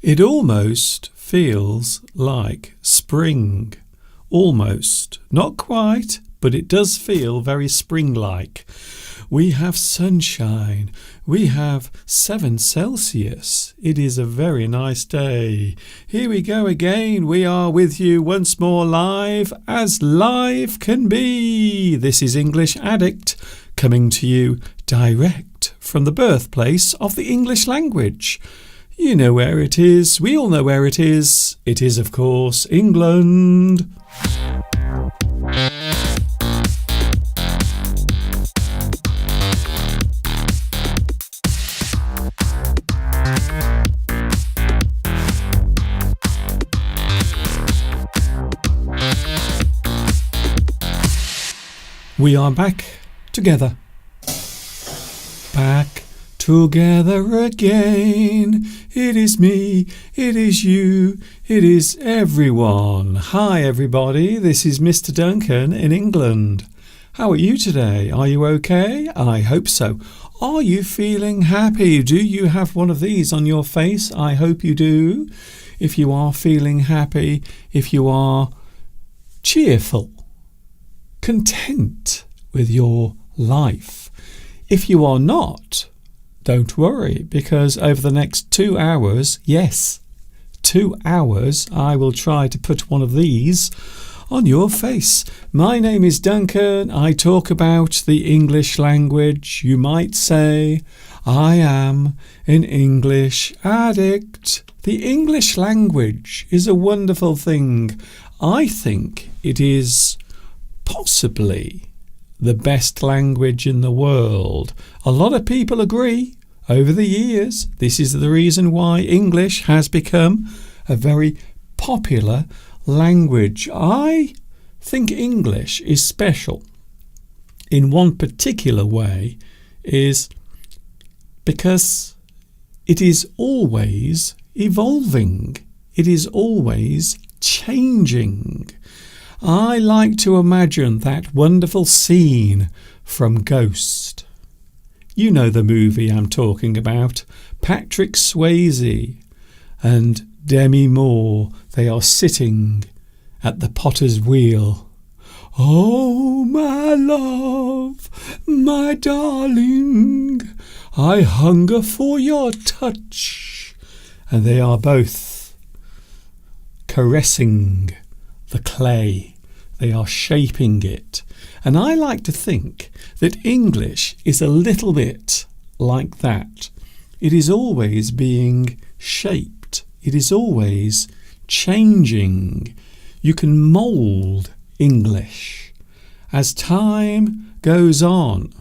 It almost feels like spring. Almost. Not quite, but it does feel very spring-like. We have sunshine. We have 7 Celsius. It is a very nice day. Here we go again. We are with you once more live as live can be. This is English Addict coming to you direct from the birthplace of the English language. You know where it is. We all know where it is. It is, of course, England. We are back together. Back together again. It is me, it is you, it is everyone. Hi everybody, this is Mr. Duncan in England. How are you today? Are you okay? I hope so. Are you feeling happy? Do you have one of these on your face? I hope you do. If you are feeling happy, if you are cheerful, content with your life. If you are not, don't worry, because over the next 2 hours, yes, 2 hours, I will try to put one of these on your face. My name is Duncan. I talk about the English language. You might say I am an English addict. The English language is a wonderful thing. I think it is possibly the best language in the world. A lot of people agree over the years. This is the reason why English has become a very popular language. I think English is special in one particular way, is because it is always evolving. It is always changing. I like to imagine that wonderful scene from Ghost. You know the movie I'm talking about. Patrick Swayze and Demi Moore, they are sitting at the potter's wheel. Oh, my love, my darling, I hunger for your touch. And they are both caressing the clay. They are shaping it. And I like to think that English is a little bit like that. It is always being shaped. It is always changing. You can mould English. As time goes on,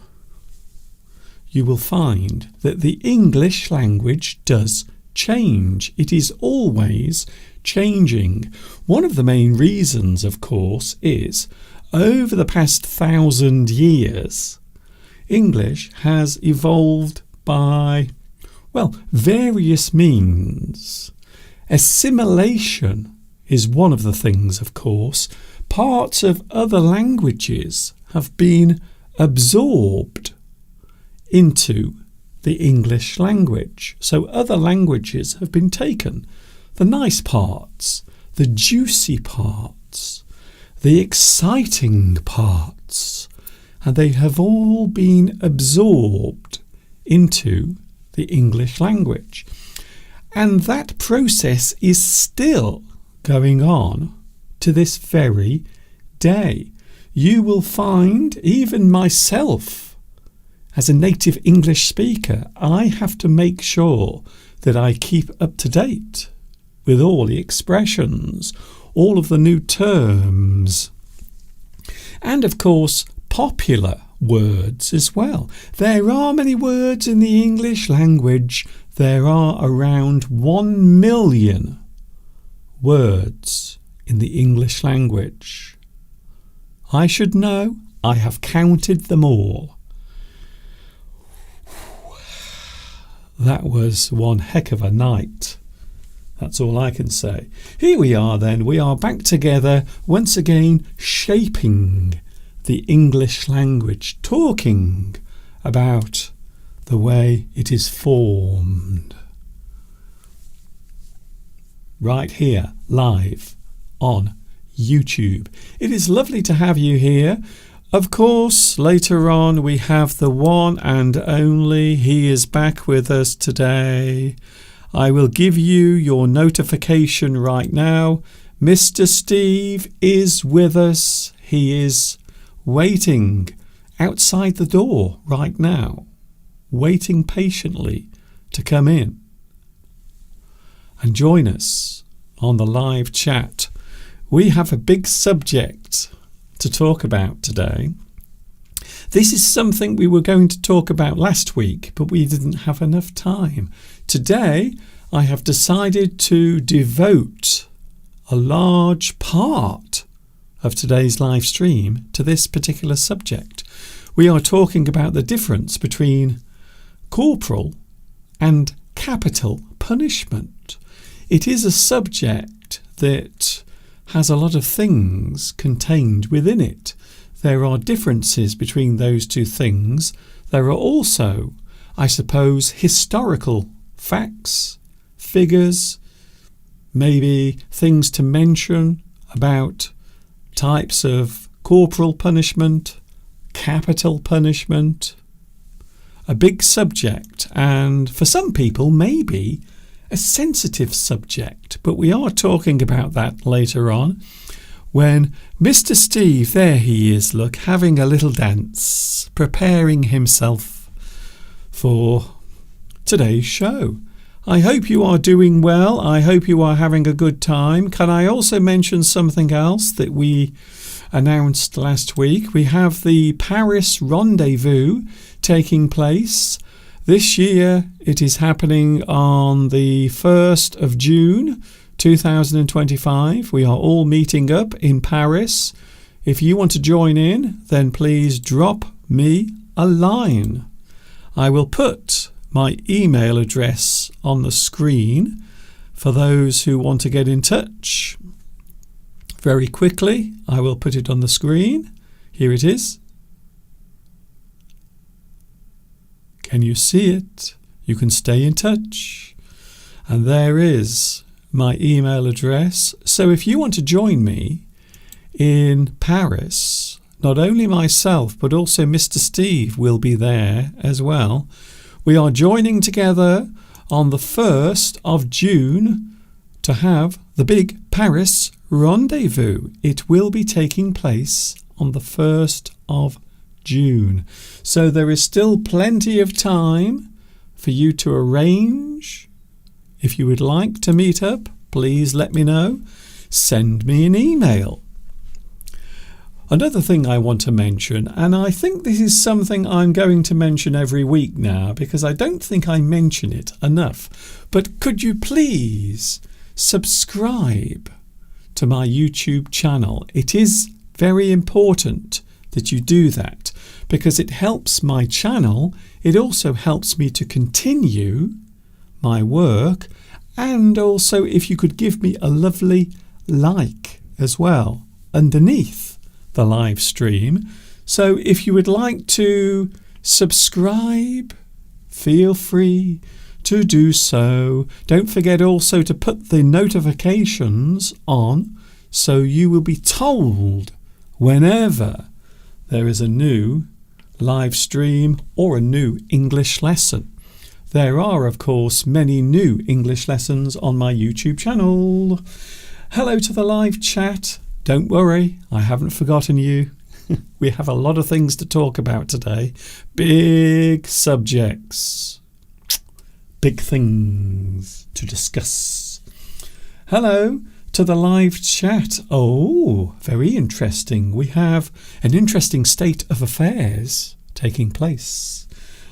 you will find that the English language does change. It is always changing. One of the main reasons, of course, is over the past 1,000 years, English has evolved by, well, various means. Assimilation is one of the things, of course. Parts of other languages have been absorbed into the English language. So other languages have been taken. The nice parts, the juicy parts, the exciting parts, and they have all been absorbed into the English language. And that process is still going on to this very day. You will find, even myself, as a native English speaker, I have to make sure that I keep up to date with all the expressions, all of the new terms, and of course popular words as well. There are many words in the English language. There are around 1 million words in the English language. I should know. I have counted them all. That was one heck of a night. That's all I can say. Here we are then. We are back together once again, shaping the English language, talking about the way it is formed. right here, live on YouTube. It is lovely to have you here. Of course, later on we have the one and only. He is back with us today. I will give you your notification right now. Mr. Steve is with us. He is waiting outside the door right now, waiting patiently to come in and join us on the live chat. We have a big subject to talk about today. This is something we were going to talk about last week, but we didn't have enough time. Today, I have decided to devote a large part of today's live stream to this particular subject. We are talking about the difference between corporal and capital punishment. It is a subject that has a lot of things contained within it. There are differences between those two things. There are also, I suppose, historical facts, figures, maybe things to mention about types of corporal punishment, capital punishment. A big subject, and for some people maybe a sensitive subject, but we are talking about that later on when Mr. Steve, there he is, look, having a little dance, preparing himself for today's show. I hope you are doing well. I hope you are having a good time. Can I also mention something else that we announced last week? We have the Paris Rendezvous taking place. This year it is happening on the 1st of June 2025. We are all meeting up in Paris. If you want to join in, then please drop me a line. I will put my email address on the screen for those who want to get in touch. Very quickly, I will put it on the screen. Here it is. Can you see it? You can stay in touch. And there is my email address. So if you want to join me in Paris, not only myself, but also Mr. Steve will be there as well. We are joining together on the 1st of June to have the big Paris Rendezvous. It will be taking place on the 1st of June. So there is still plenty of time for you to arrange. If you would like to meet up, please let me know. Send me an email. Another thing I want to mention, and I think this is something I'm going to mention every week now because I don't think I mention it enough, but could you please subscribe to my YouTube channel? It is very important that you do that because it helps my channel. It also helps me to continue my work, and also if you could give me a lovely like as well underneath the live stream. So if you would like to subscribe, feel free to do so. Don't forget also to put the notifications on so you will be told whenever there is a new live stream or a new English lesson. There are, of course, many new English lessons on my YouTube channel. Hello to the live chat. Don't worry, I haven't forgotten you. We have a lot of things to talk about today. Big subjects. Big things to discuss. Hello to the live chat. Oh, very interesting. We have an interesting state of affairs taking place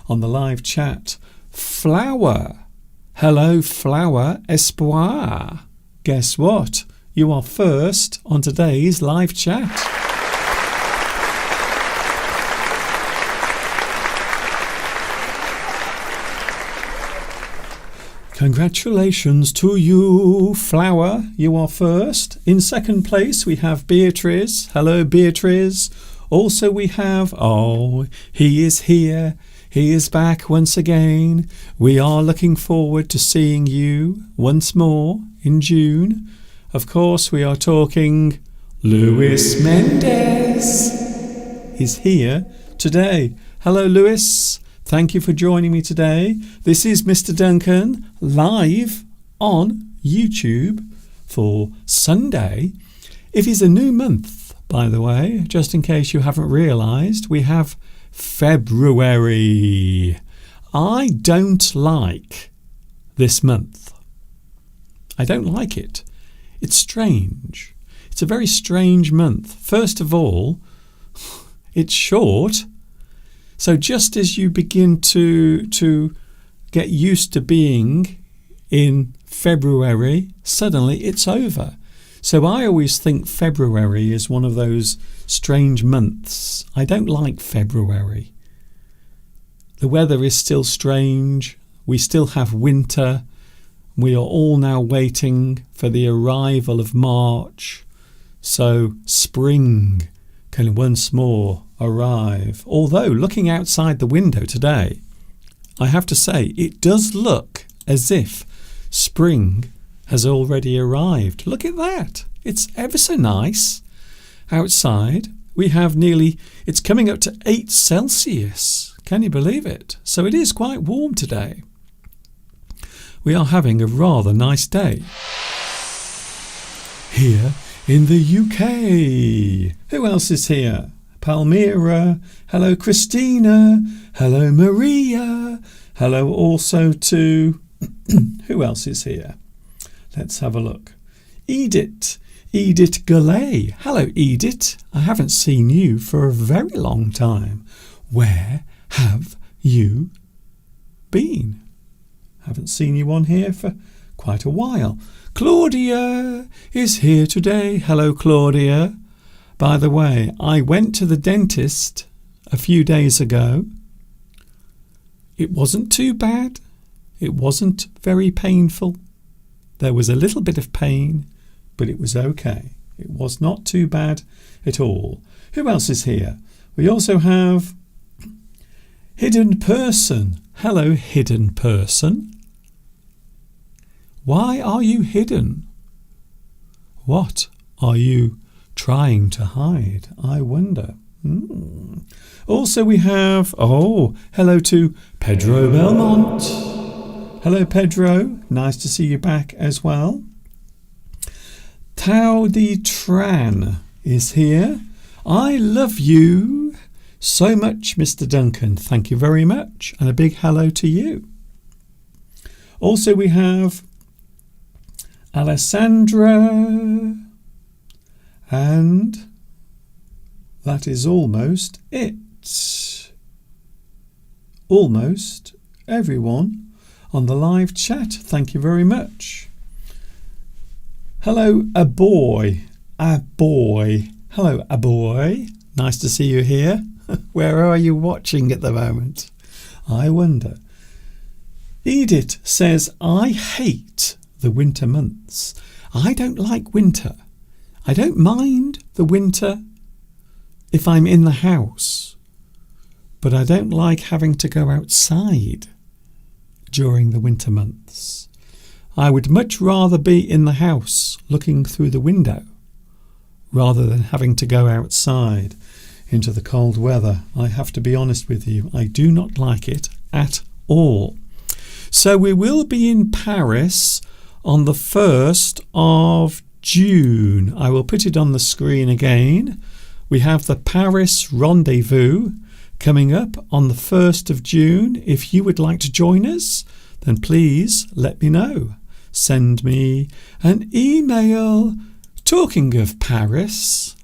on the live chat. Flower. Hello, Flower Espoir. Guess what? You are first on today's live chat. Congratulations to you, Flower. You are first. In second place, we have Beatrice. Hello, Beatrice. Also, we have, oh, he is here. He is back once again. We are looking forward to seeing you once more in June. Of course, we are talking Luis Mendez. He's here today. Hello, Luis. Thank you for joining me today. This is Mr. Duncan live on YouTube for Sunday. It is a new month, by the way, just in case you haven't realised. We have February. I don't like this month. I don't like it. It's strange. It's a very strange month. First of all, it's short. So just as you begin to get used to being in February, suddenly it's over. So I always think February is one of those strange months. I don't like February. The weather is still strange. We still have winter. We are all now waiting for the arrival of March. So spring can once more arrive. Although looking outside the window today, I have to say it does look as if spring has already arrived. Look at that. It's ever so nice. Outside we have it's coming up to 8 Celsius. Can you believe it? So it is quite warm today. We are having a rather nice day here in the UK. Who else is here? Palmyra. Hello, Christina. Hello, Maria. Hello also to... Who else is here? Let's have a look. Edith Galley. Hello, Edith. I haven't seen you for a very long time. Where have you been? Haven't seen you on here for quite a while. Claudia is here today. Hello, Claudia. By the way, I went to the dentist a few days ago. It wasn't too bad. It wasn't very painful. There was a little bit of pain, but it was okay. It was not too bad at all. Who else is here? We also have Hidden Person. Hello, Hidden Person. Why are you hidden? What are you trying to hide? I wonder. Also we have, hello to Pedro Belmont. Hello, Pedro. Nice to see you back as well. Tao Di Tran is here. I love you so much, Mr. Duncan. Thank you very much. And a big hello to you. Also we have Alessandra. And that is almost it. Almost everyone on the live chat. Thank you very much. Hello, a boy. Hello, a boy. Nice to see you here. Where are you watching at the moment? I wonder. Edith says, I hate the winter months. I don't like winter. I don't mind the winter if I'm in the house, but I don't like having to go outside during the winter months. I would much rather be in the house looking through the window rather than having to go outside into the cold weather. I have to be honest with you, I do not like it at all. So we will be in Paris on the 1st of June. I will put it on the screen again. We have the Paris Rendezvous coming up on the 1st of June. If you would like to join us, then please let me know. Send me an email. Talking of Paris,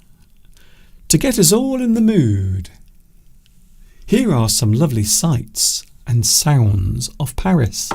to get us all in the mood, here are some lovely sights and sounds of Paris.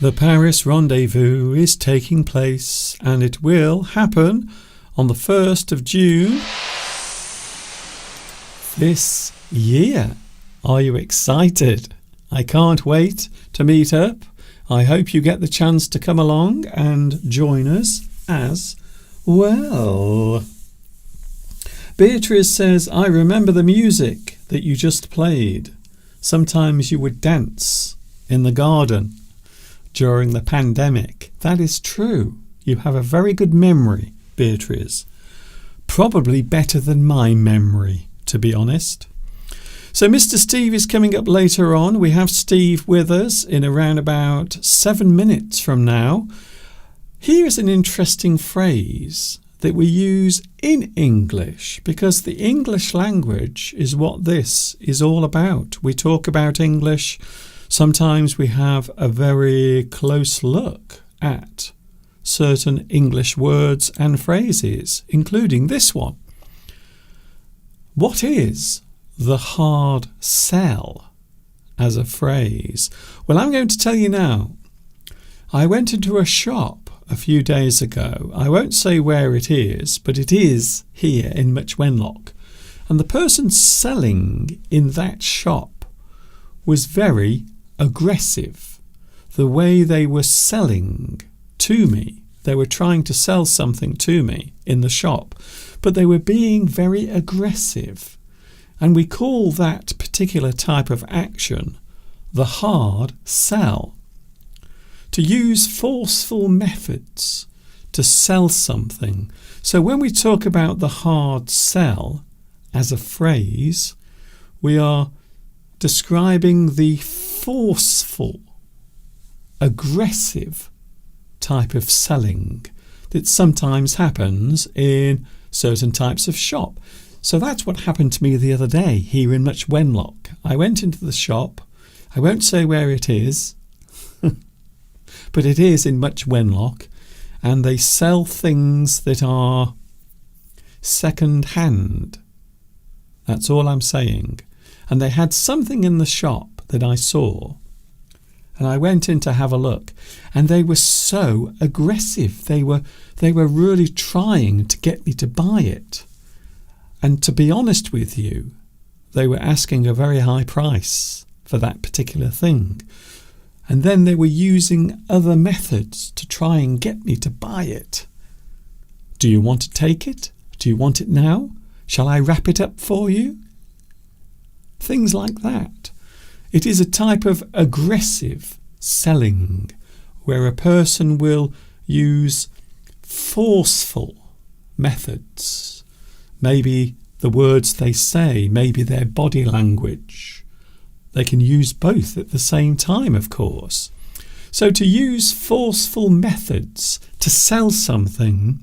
The Paris Rendezvous is taking place, and it will happen on the 1st of June this year. Are you excited? I can't wait to meet up. I hope you get the chance to come along and join us as well. Beatrice says, I remember the music that you just played. Sometimes you would dance in the garden during the pandemic. That is true. You have a very good memory, Beatrice. Probably better than my memory, to be honest. So Mr. Steve is coming up later on. We have Steve with us in around about 7 minutes from now. Here's an interesting phrase that we use in English, because the English language is what this is all about. We talk about English. Sometimes we have a very close look at certain English words and phrases, including this one. What is the hard sell as a phrase? Well, I'm going to tell you now. I went into a shop a few days ago. I won't say where it is, but it is here in Much Wenlock. And the person selling in that shop was very aggressive. The way they were selling to me, they were trying to sell something to me in the shop, but they were being very aggressive. And we call that particular type of action the hard sell. To use forceful methods to sell something. So when we talk about the hard sell as a phrase, we are describing the forceful, aggressive type of selling that sometimes happens in certain types of shop. So that's what happened to me the other day here in Much Wenlock. I went into the shop. I won't say where it is, but it is in Much Wenlock, and they sell things that are second hand. That's all I'm saying. And they had something in the shop that I saw, and I went in to have a look, and they were so aggressive. They were really trying to get me to buy it. And to be honest with you, they were asking a very high price for that particular thing. And then they were using other methods to try and get me to buy it. Do you want to take it? Do you want it now? Shall I wrap it up for you? Things like that. It is a type of aggressive selling where a person will use forceful methods. Maybe the words they say, maybe their body language. They can use both at the same time, of course. So to use forceful methods to sell something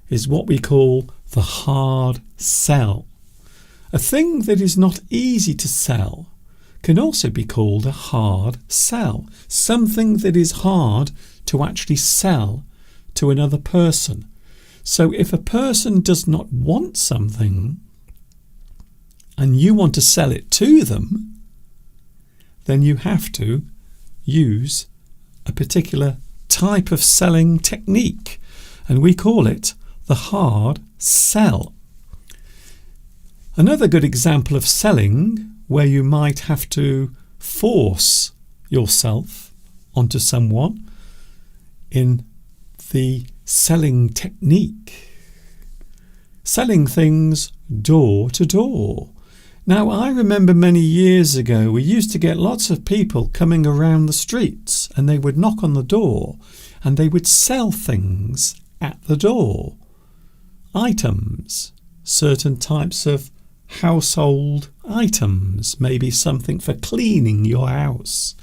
is what we call the hard sell. A thing that is not easy to sell can also be called a hard sell. Something that is hard to actually sell to another person. So if a person does not want something and you want to sell it to them, then you have to use a particular type of selling technique, and we call it the hard sell. Another good example of selling where you might have to force yourself onto someone in the selling technique. Selling things door to door. Now, I remember many years ago we used to get lots of people coming around the streets, and they would knock on the door and they would sell things at the door. Items, certain types of household items, maybe something for cleaning your house.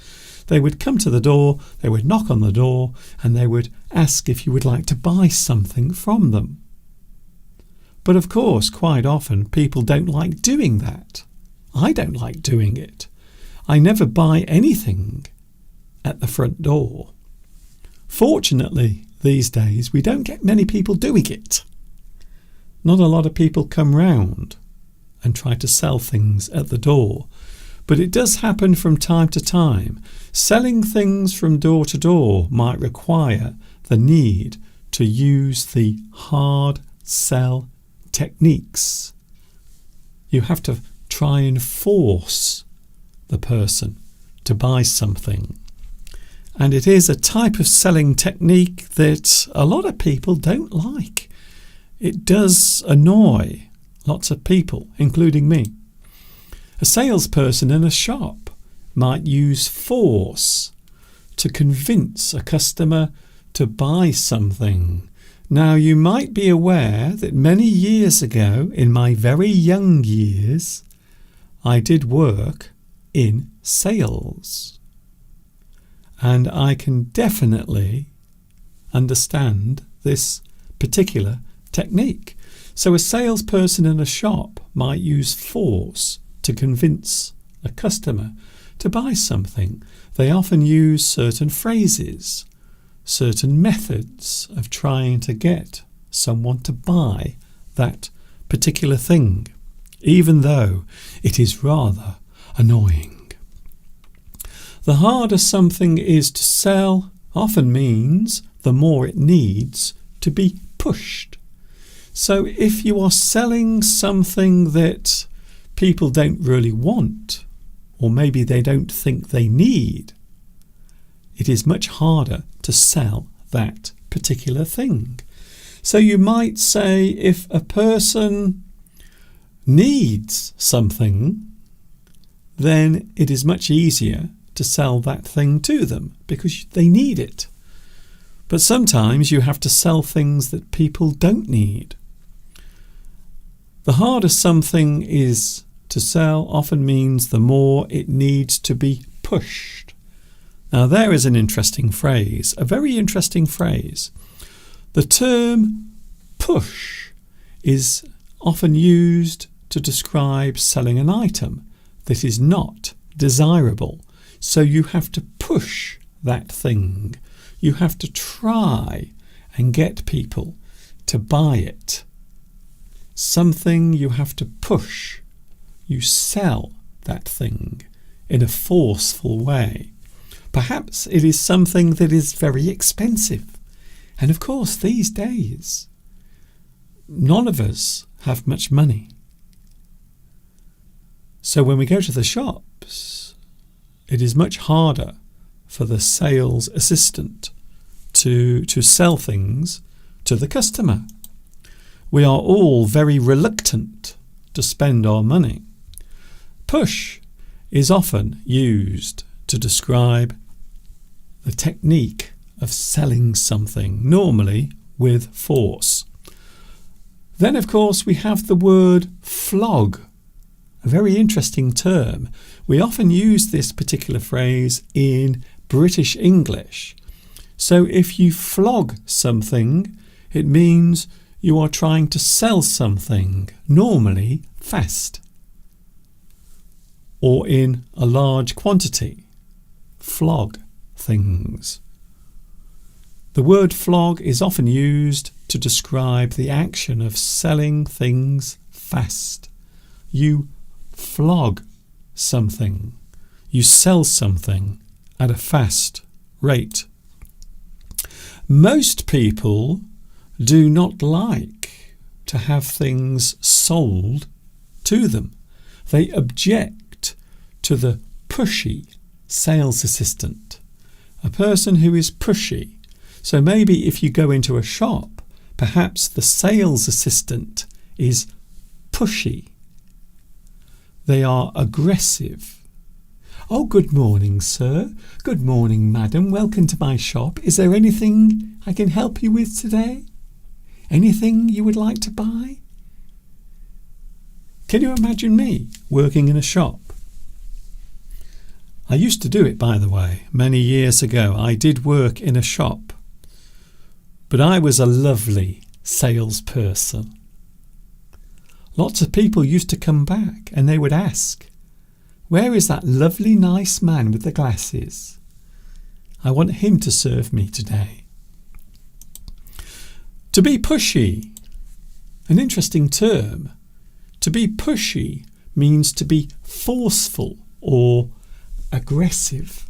They would come to the door, they would knock on the door, and they would ask if you would like to buy something from them. But of course, quite often people don't like doing that. I don't like doing it. I never buy anything at the front door. Fortunately, these days we don't get many people doing it. Not a lot of people come round and try to sell things at the door. but it does happen from time to time. Selling things from door to door might require the need to use the hard sell techniques. You have to try and force the person to buy something. And it is a type of selling technique that a lot of people don't like. It does annoy lots of people, including me. A salesperson in a shop might use force to convince a customer to buy something. Now, you might be aware that many years ago, in my very young years, I did work in sales. And I can definitely understand this particular technique. So a salesperson in a shop might use force to convince a customer to buy something. They often use certain phrases, certain methods of trying to get someone to buy that particular thing, even though it is rather annoying. The harder something is to sell often means the more it needs to be pushed. So if you are selling something that people don't really want, or maybe they don't think they need, it is much harder to sell that particular thing. So you might say if a person needs something, then it is much easier to sell that thing to them because they need it. But sometimes you have to sell things that people don't need. The harder something is to sell often means the more it needs to be pushed. Now there is an interesting phrase, a very interesting phrase. The term push is often used to describe selling an item that is not desirable. So you have to push that thing. You have to try and get people to buy it. Something you have to push. You sell that thing in a forceful way. Perhaps it is something that is very expensive. And of course, these days, none of us have much money. So when we go to the shops, it is much harder for the sales assistant to sell things to the customer. We are all very reluctant to spend our money. Push is often used to describe the technique of selling something, normally with force. Then, of course, we have the word flog, a very interesting term. We often use this particular phrase in British English. So if you flog something, it means you are trying to sell something, normally fast, or in a large quantity. Flog things. The word flog is often used to describe the action of selling things fast. You flog something. You sell something at a fast rate. Most people do not like to have things sold to them. They object to the pushy sales assistant, a person who is pushy. So maybe if you go into a shop, perhaps the sales assistant is pushy. They are aggressive. Oh, good morning, sir. Good morning, madam. Welcome to my shop. Is there anything I can help you with today? Anything you would like to buy? Can you imagine me working in a shop? I used to do it, by the way, many years ago. I did work in a shop. But I was a lovely salesperson. Lots of people used to come back and they would ask, "Where is that lovely, nice man with the glasses? I want him to serve me today." To be pushy, an interesting term. To be pushy means to be forceful or aggressive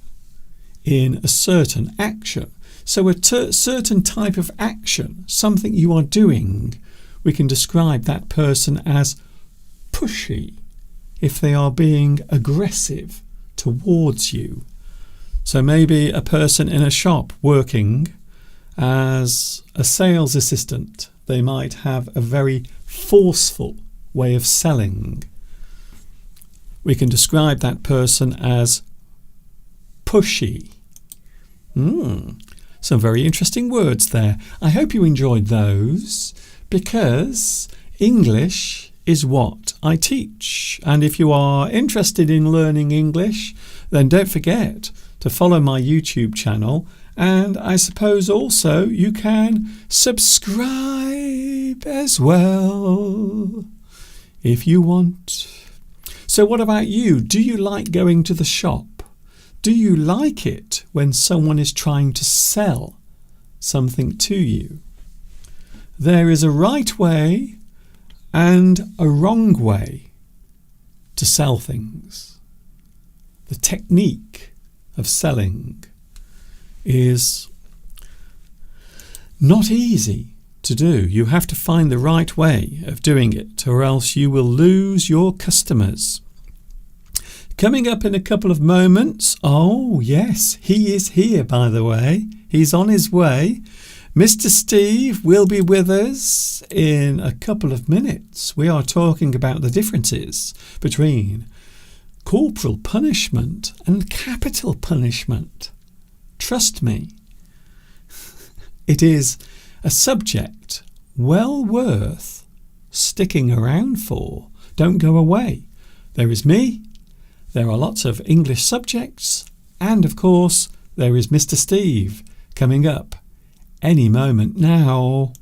in a certain action. So a certain type of action, something you are doing, we can describe that person as pushy if they are being aggressive towards you. So maybe a person in a shop working as a sales assistant, they might have a very forceful way of selling. We can describe that person as pushy. Some very interesting words there. I hope you enjoyed those, because English is what I teach. And if you are interested in learning English, then don't forget to follow my YouTube channel, and I suppose also you can subscribe as well if you want. So what about you? Do you like going to the shop? Do you like it when someone is trying to sell something to you? There is a right way and a wrong way to sell things. The technique of selling is not easy to do. You have to find the right way of doing it, or else you will lose your customers. Coming up in a couple of moments, oh yes, he is here, by the way. He's on his way. Mr. Steve will be with us in a couple of minutes. We are talking about the differences between corporal punishment and capital punishment. Trust me, it is a subject well worth sticking around for. Don't go away. There is me, there are lots of English subjects, and of course there is Mr. Steve coming up any moment now.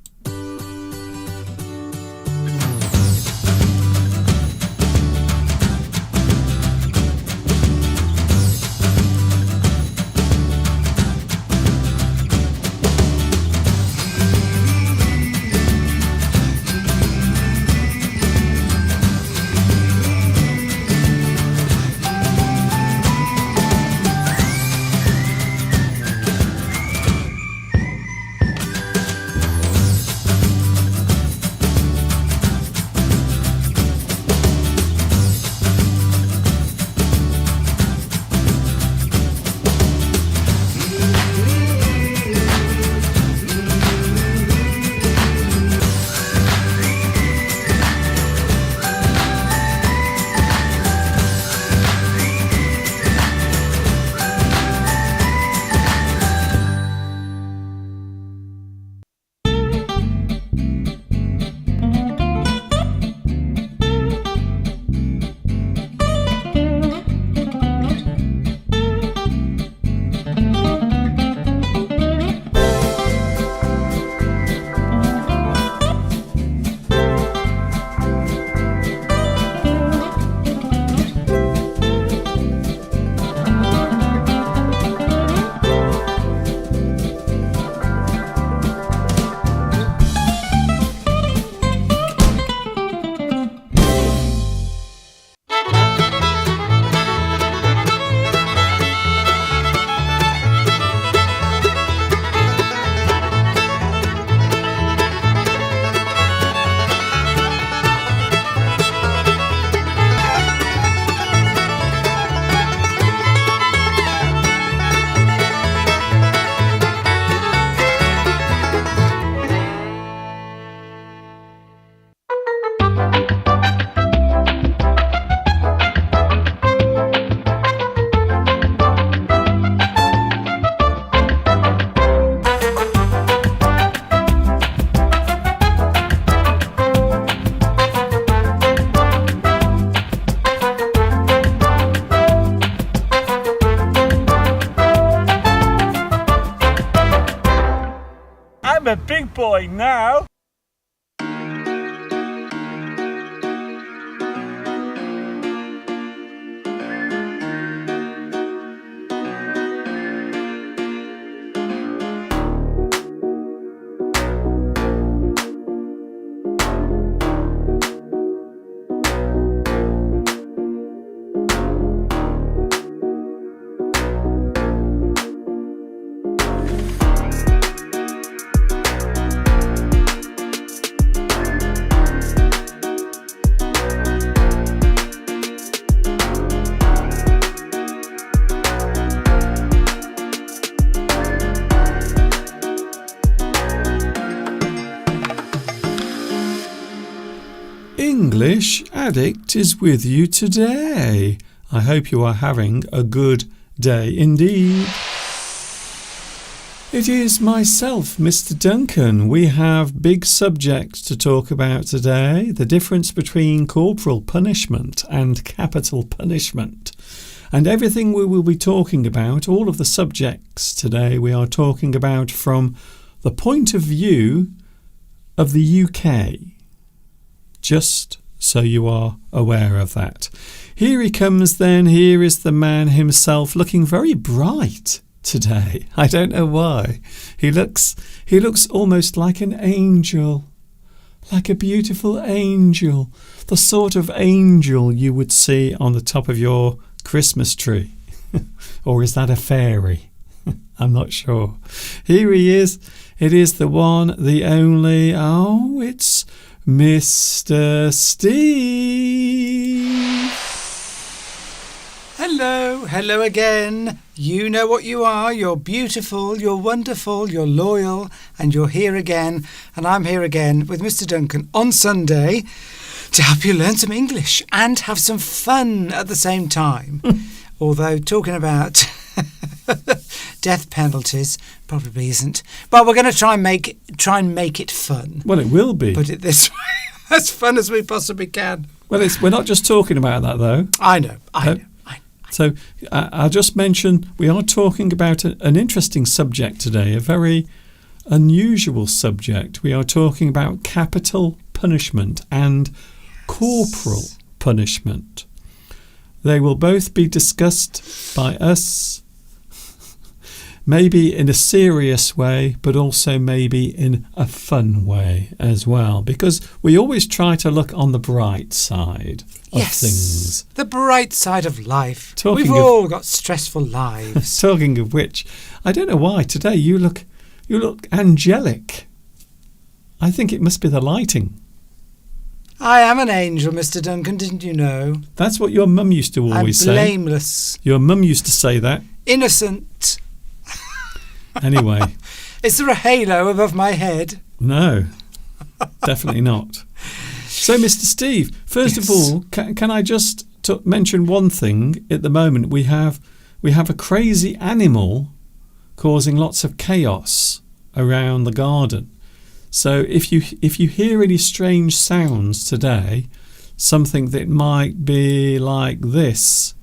I'm a big boy now. English Addict is with you today. I hope you are having a good day indeed. It is myself, Mr. Duncan. We have big subjects to talk about today. The difference between corporal punishment and capital punishment. And everything we will be talking about, all of the subjects today, we are talking about from the point of view of the UK. Just so you are aware of that. Here he comes then. Here is the man himself, looking very bright today. I don't know why. He looks almost like an angel. Like a beautiful angel. The sort of angel you would see on the top of your Christmas tree. Or is that a fairy? I'm not sure. Here he is. It is the one, the only. Oh, it's Mr. Steve. Hello again. You know what you are. You're beautiful, you're wonderful, you're loyal, and you're here again. And I'm here again with Mr. Duncan on Sunday to help you learn some English and have some fun at the same time. Although talking about death penalties probably isn't. But we're going to try and make it fun. Well, it will be. Put it this way. As fun as we possibly can. Well, we're not just talking about that, though. I know. So I'll just mention we are talking about an interesting subject today, a very unusual subject. We are talking about capital punishment and corporal punishment. They will both be discussed by us, maybe in a serious way, but also maybe in a fun way as well, because we always try to look on the bright side of things. The bright side of life. We've all got stressful lives. Talking of which, I don't know why today you look angelic. I think it must be the lighting. I am an angel, Mr. Duncan, didn't you know? That's what your mum used to always say. I'm blameless. Your mum used to say that. Innocent. Anyway. Is there a halo above my head? No, definitely not. So, Mr. Steve, first of all, can I just mention one thing? At the moment, we have a crazy animal causing lots of chaos around the garden. So, if you hear any strange sounds today, something that might be like this,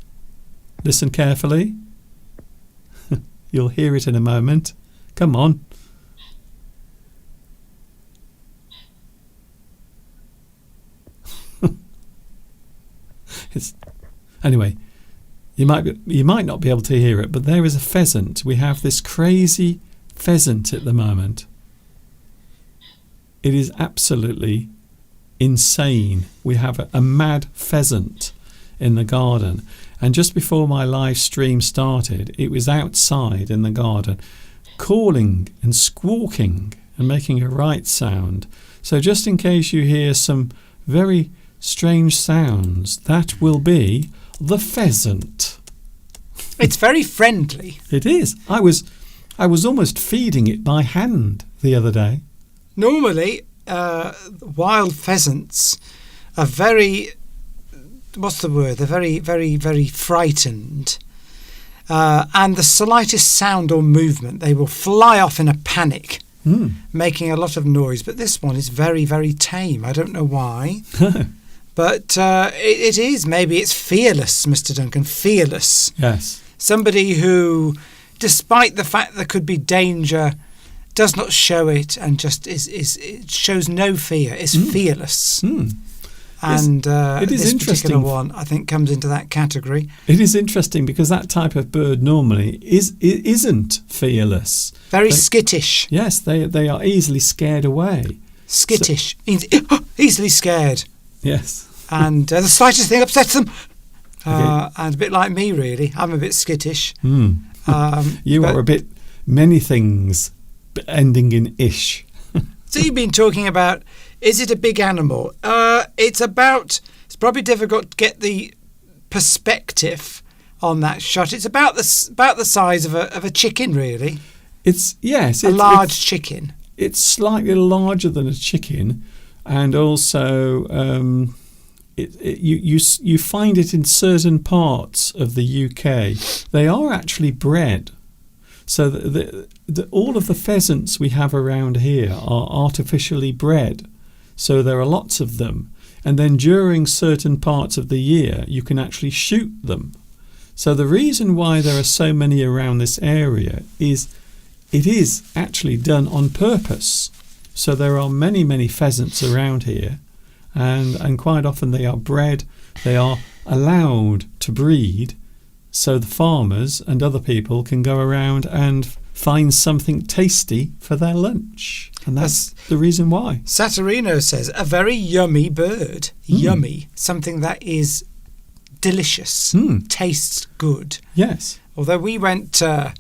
listen carefully. You'll hear it in a moment. Come on. Anyway, you might not be able to hear it, but there is a pheasant. We have this crazy pheasant at the moment. It is absolutely insane. We have a mad pheasant in the garden. And just before my live stream started, it was outside in the garden, calling and squawking and making a right sound. So just in case you hear some very strange sounds, that will be the pheasant. It's very friendly. It is. I was almost feeding it by hand the other day. Normally, wild pheasants are very... What's the word? They're very, very, very frightened. And the slightest sound or movement, they will fly off in a panic, making a lot of noise. But this one is very, very tame. I don't know why. But it is. Maybe it's fearless, Mr. Duncan. Fearless. Yes. Somebody who, despite the fact there could be danger, does not show it and just it shows no fear. It's fearless. And it is this interesting. particular one, I think, comes into that category. It is interesting because that type of bird normally isn't fearless. Very skittish. Yes, they are easily scared away. Skittish. Easily scared. Yes. And the slightest thing upsets them. And a bit like me, really. I'm a bit skittish. You are a bit many things ending in ish. So you've been talking about, is it a big animal? It's probably difficult to get the perspective on that shot. It's about the size of a chicken, really. It's a large chicken. It's slightly larger than a chicken, and also you find it in certain parts of the UK. They are actually bred. So all of the pheasants we have around here are artificially bred. So there are lots of them. And then during certain parts of the year, you can actually shoot them. So the reason why there are so many around this area is it is actually done on purpose. So there are many, many pheasants around here. And quite often they are bred, they are allowed to breed, so the farmers and other people can go around and find something tasty for their lunch. And that's the reason why. Saturino says, a very yummy bird. Yummy. Something that is delicious. Tastes good. Yes. Although we went to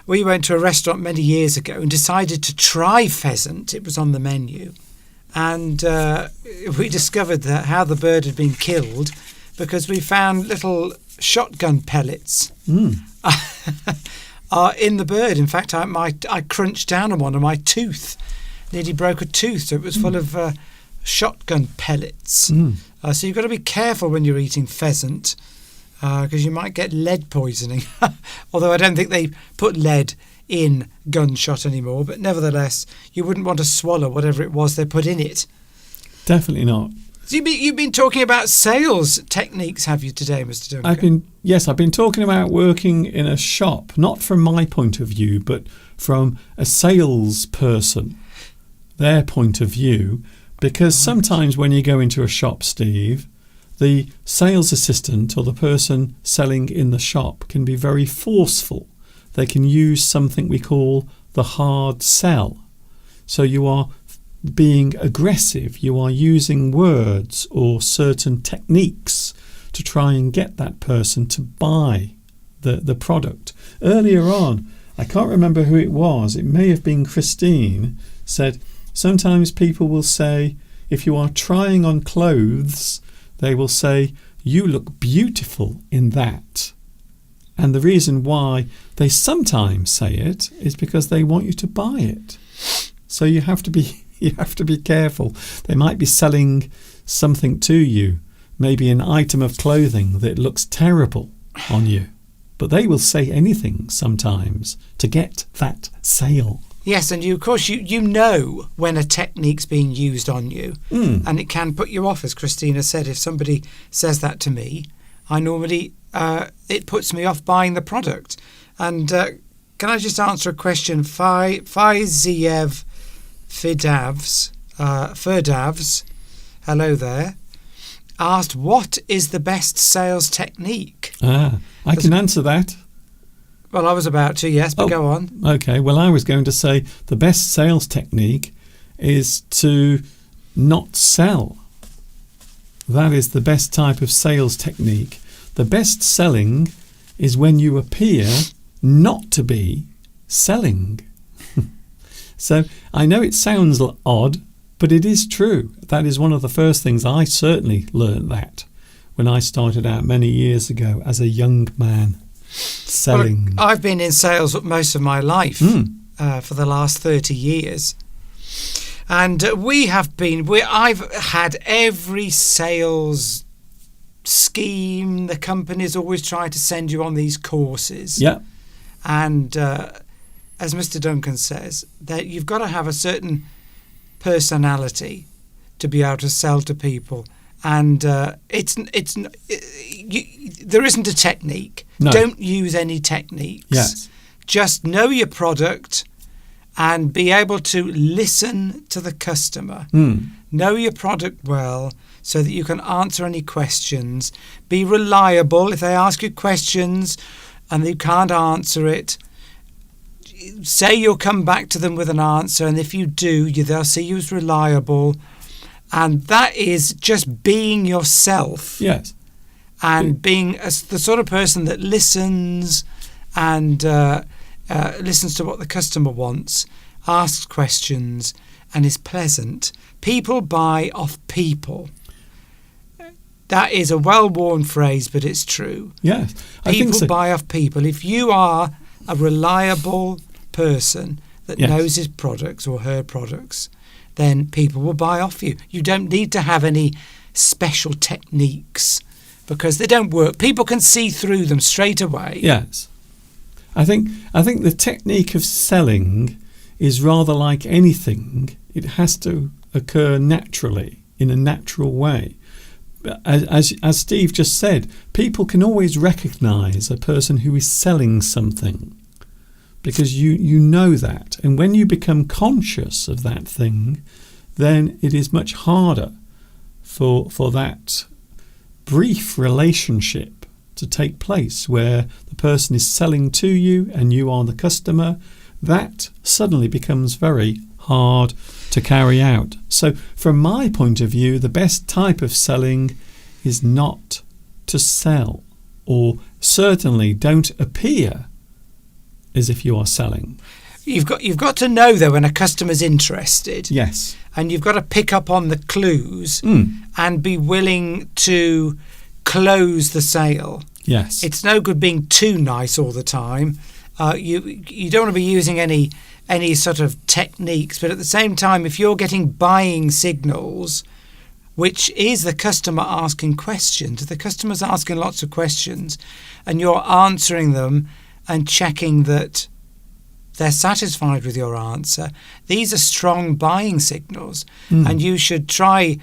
a restaurant many years ago and decided to try pheasant. It was on the menu. And we discovered that how the bird had been killed because we found little shotgun pellets are in the bird. In fact, I crunched down on one of my tooth, nearly broke a tooth, so it was full of shotgun pellets. So you've got to be careful when you're eating pheasant because you might get lead poisoning. Although I don't think they put lead in gunshot anymore, but nevertheless, you wouldn't want to swallow whatever it was they put in it. Definitely not. So you've been talking about sales techniques, have you, today, Mr. Duncan? I've been talking about working in a shop, not from my point of view, but from a salesperson, their point of view, because sometimes when you go into a shop, Steve, the sales assistant or the person selling in the shop can be very forceful. They can use something we call the hard sell. So you are being aggressive, you are using words or certain techniques to try and get that person to buy the product. Earlier on, I can't remember who it was, it may have been Christine, said sometimes people will say, if you are trying on clothes, they will say, you look beautiful in that. And the reason why they sometimes say it is because they want you to buy it. So you have to be careful. They might be selling something to you, maybe an item of clothing that looks terrible on you, but they will say anything sometimes to get that sale. Yes, and of course you know when a technique's being used on you, and it can put you off, as Christina said. If somebody says that to me, I normally it puts me off buying the product. And can I just answer a question? Fiziev Ferdavs, hello there, asked, what is the best sales technique? I can answer that. Well, I was about to, yes, but go on. Okay, well, I was going to say the best sales technique is to not sell. That is the best type of sales technique. The best selling is when you appear not to be selling. So I know it sounds odd, but it is true. That is one of the first things I certainly learned that when I started out many years ago as a young man selling. Well, I've been in sales most of my life for the last 30 years. And I've had every sales scheme. The companies always try to send you on these courses. Yeah. And as Mr. Duncan says, that you've got to have a certain personality to be able to sell to people. And there isn't a technique. No. Don't use any techniques. Yes. Just know your product and be able to listen to the customer. Know your product well so that you can answer any questions. Be reliable. If they ask you questions and you can't answer it, say you'll come back to them with an answer. And if you do, they'll see you as reliable. And that is just being yourself. Yes. And being the sort of person that listens and listens to what the customer wants, asks questions, and is pleasant. People buy off people. That is a well-worn phrase, but it's true. Yes. People buy off people. If you are a reliable person that knows his products or her products, then people will buy off you. You don't need to have any special techniques because they don't work. People can see through them straight away. Yes. I think the technique of selling is rather like anything. It has to occur naturally, in a natural way. As Steve just said, people can always recognise a person who is selling something because you know that. And when you become conscious of that thing, then it is much harder for that brief relationship to take place where the person is selling to you and you are the customer. That suddenly becomes very hard to carry out. So from my point of view, the best type of selling is not to sell, or certainly don't appear as if you are selling. You've got to know though when a customer's interested. Yes. And you've got to pick up on the clues and be willing to close the sale. Yes. It's no good being too nice all the time. You don't want to be using any sort of techniques, but at the same time, if you're getting buying signals, which is the customer asking questions, the customer's asking lots of questions, and you're answering them and checking that they're satisfied with your answer, these are strong buying signals, and you should try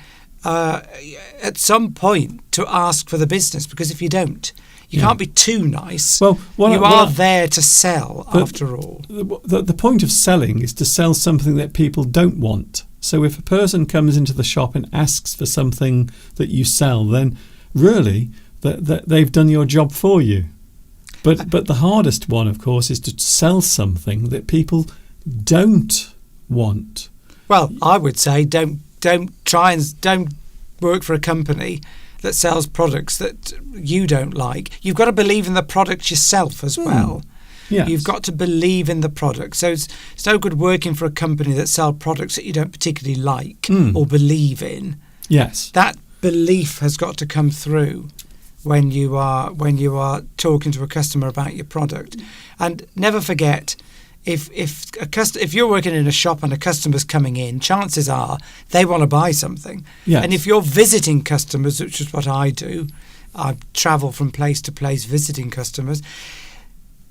at some point to ask for the business, because if you don't, you can't be too nice. You are there to sell, after all. The point of selling is to sell something that people don't want. So if a person comes into the shop and asks for something that you sell, then really they've done your job for you. But the hardest one, of course, is to sell something that people don't want. Well, I would say don't work for a company that sells products that you don't like. You've got to believe in the product yourself as well. Yes. You've got to believe in the product. So it's no good working for a company that sells products that you don't particularly like or believe in. Yes. That belief has got to come through when you are talking to a customer about your product. And never forget, if you're working in a shop and a customer's coming in, chances are they want to buy something. Yes. And if you're visiting customers, which is what I do, I travel from place to place visiting customers,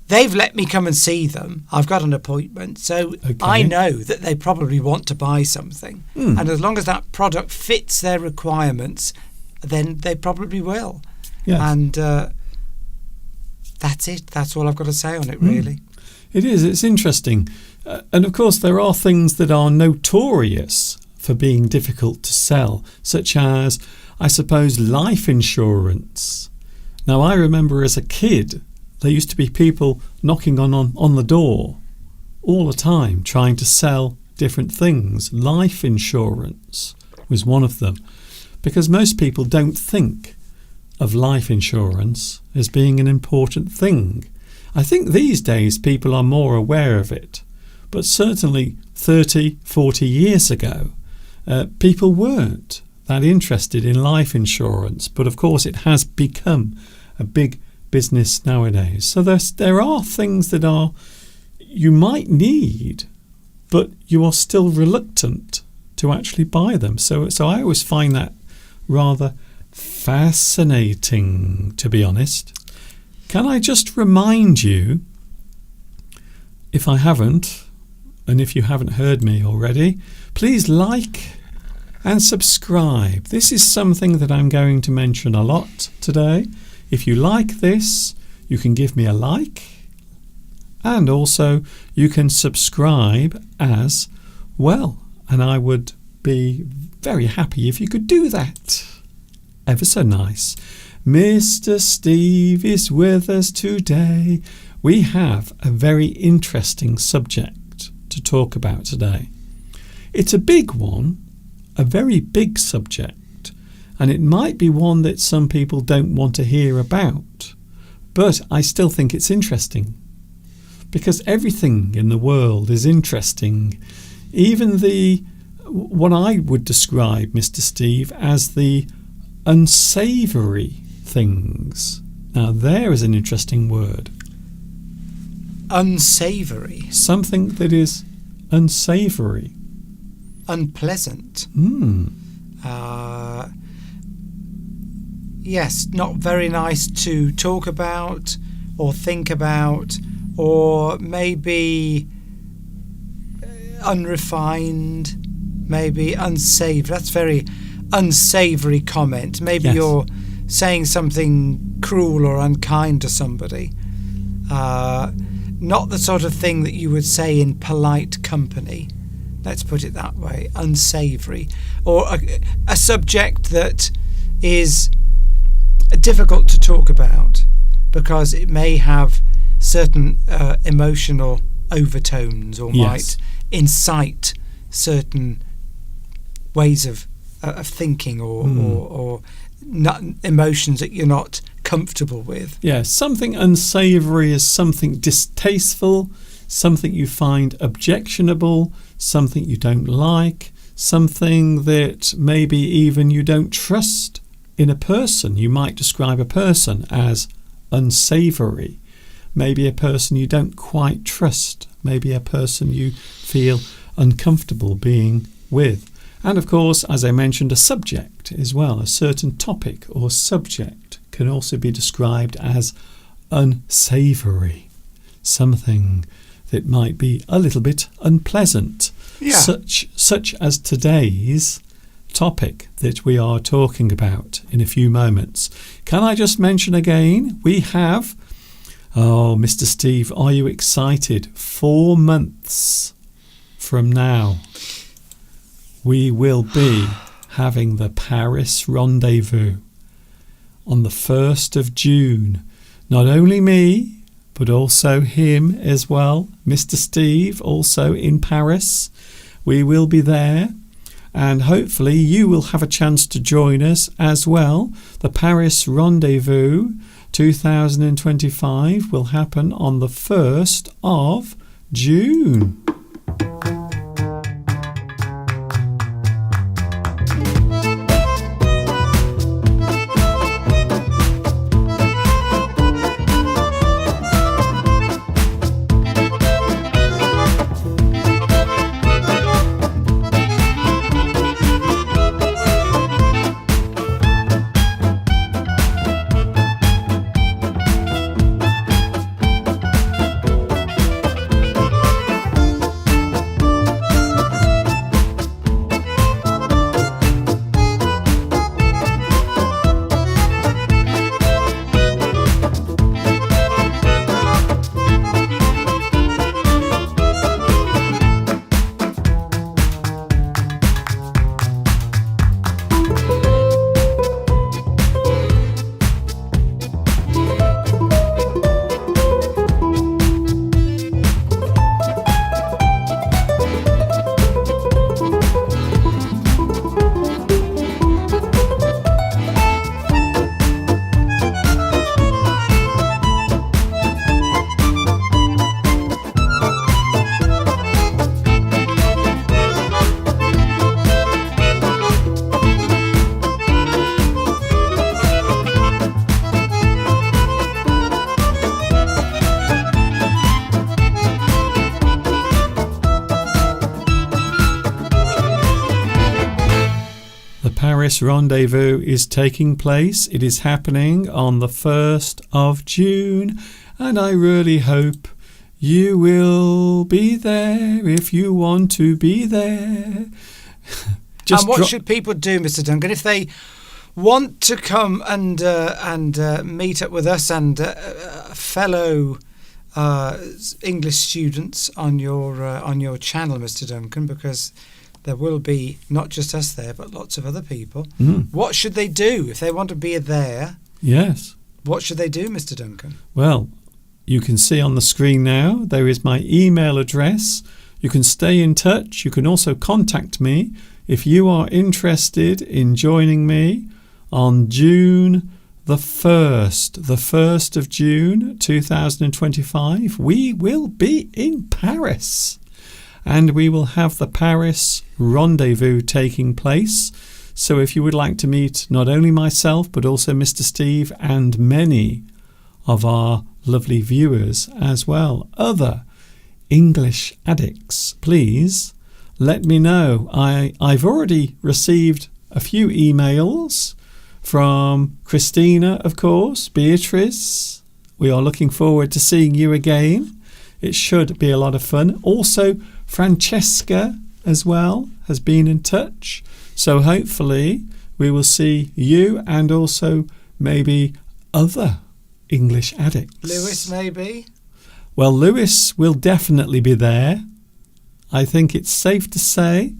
they've let me come and see them. I've got an appointment, so I know that they probably want to buy something. And as long as that product fits their requirements, then they probably will. Yes. And that's it. That's all I've got to say on it, really. It is. It's interesting. And of course, there are things that are notorious for being difficult to sell, such as, I suppose, life insurance. Now, I remember as a kid, there used to be people knocking on the door all the time trying to sell different things. Life insurance was one of them, because most people don't think of life insurance as being an important thing. I think these days people are more aware of it, but certainly 30, 40 years ago, people weren't that interested in life insurance. But of course it has become a big business nowadays. So there are things that you might need, but you are still reluctant to actually buy them. So I always find that rather fascinating, to be honest. Can I just remind you, if I haven't, and if you haven't heard me already, please like and subscribe. This is something that I'm going to mention a lot today. If you like this, you can give me a like, and also you can subscribe as well. And I would be very happy if you could do that. Ever so nice. Mr. Steve is with us today. We have a very interesting subject to talk about today. It's a big one, a very big subject, and it might be one that some people don't want to hear about, but I still think it's interesting, because everything in the world is interesting, even what I would describe, Mr. Steve, as the unsavoury things. Now there is an interesting word. Unsavoury. Something that is unsavoury. Unpleasant. yes, not very nice to talk about or think about, or maybe unrefined, maybe unsavory. That's very unsavory comment. Maybe Yes. you're saying something cruel or unkind to somebody. Not the sort of thing that you would say in polite company. Let's put it that way. Unsavory. Or a subject that is difficult to talk about because it may have certain emotional overtones, or Yes. might incite certain ways of thinking, or emotions that you're not comfortable with. Yeah, something unsavoury is something distasteful, something you find objectionable, something you don't like, something that maybe even you don't trust in a person. You might describe a person as unsavoury. Maybe a person you don't quite trust. Maybe a person you feel uncomfortable being with. And of course, as I mentioned, a subject as well. A certain topic or subject can also be described as unsavoury. Something that might be a little bit unpleasant. Yeah. Such as today's topic that we are talking about in a few moments. Can I just mention again, we have, oh, Mr. Steve, are you excited? 4 months from now, we will be having the Paris Rendezvous on the 1st of June. Not only me, but also him as well, Mr. Steve, also in Paris. We will be there, and hopefully you will have a chance to join us as well. The Paris Rendezvous 2025 will happen on the 1st of June. Paris Rendezvous is taking place. It is happening on the 1st of June, and I really hope you will be there if you want to be there. And what should people do, Mr. Duncan, if they want to come and meet up with us and fellow English students on your channel, Mr. Duncan, because there will be not just us there, but lots of other people. What should they do if they want to be there? Yes. What should they do, Mr. Duncan? Well, you can see on the screen now, there is my email address. You can stay in touch. You can also contact me if you are interested in joining me on June the 1st of June 2025. We will be in Paris. And we will have the Paris Rendezvous taking place. So if you would like to meet not only myself, but also Mr. Steve and many of our lovely viewers as well, other English addicts, please let me know. I've already received a few emails from Christina, of course, Beatrice. We are looking forward to seeing you again. It should be a lot of fun. Also, Francesca as well has been in touch. So hopefully we will see you and also maybe other English addicts. Lewis, maybe? Well, Lewis will definitely be there. I think it's safe to say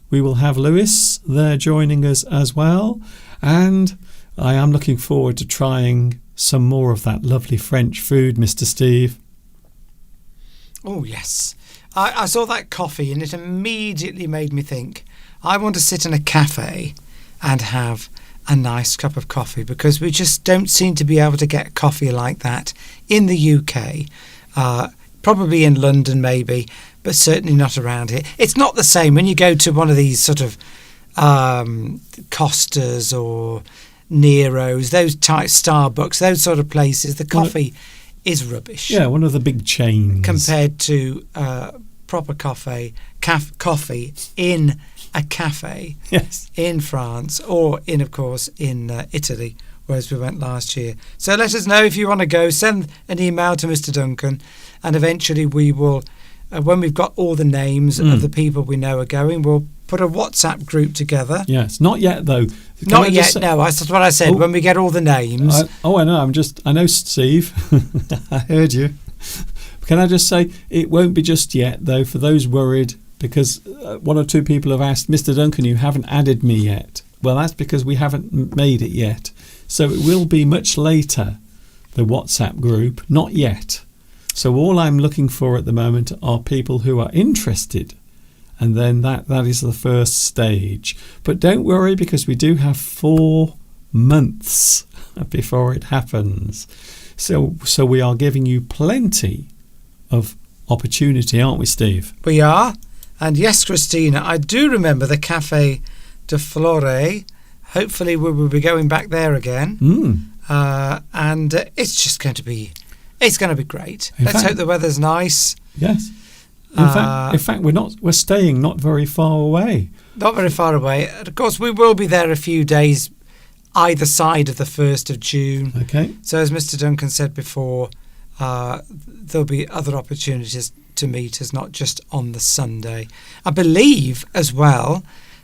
we will have Lewis there joining us as well. And I am looking forward to trying some more of that lovely French food, Mr. Steve. Oh, yes. I saw that coffee and it immediately made me think, I want to sit in a cafe and have a nice cup of coffee, because we just don't seem to be able to get coffee like that in the UK. Probably in London maybe, but certainly not around here. It's not the same when you go to one of these sort of Costas or Nero's, those type Starbucks, those sort of places. The coffee is rubbish. Yeah, one of the big chains. Compared to proper coffee in a cafe Yes. in France, or in, of course, in Italy, whereas we went last year. So let us know if you want to go. Send an email to Mr. Duncan, and eventually we will, when we've got all the names of the people we know are going, we'll put a WhatsApp group together. Yes, not yet though. Not yet, no. That's what I said. When we get all the names. I know. I know, Steve. I heard you. Can I just say, it won't be just yet, though, for those worried, because one or two people have asked, Mr. Duncan, you haven't added me yet. Well, that's because we haven't made it yet. So it will be much later, the WhatsApp group, not yet. So all I'm looking for at the moment are people who are interested. And then that is the first stage. But don't worry, because we do have 4 months before it happens. So we are giving you plenty of opportunity, aren't we, Steve? We are. And yes, Christina, I do remember the Café de Flore. Hopefully we will be going back there again. And it's just going to be, it's going to be great. Let's hope the weather's nice. Yes. In fact, we're staying not very far away. Not very far away. And of course, we will be there a few days either side of the 1st of June. Okay. So as Mr. Duncan said before, there'll be other opportunities to meet us, not just on the Sunday. I believe as well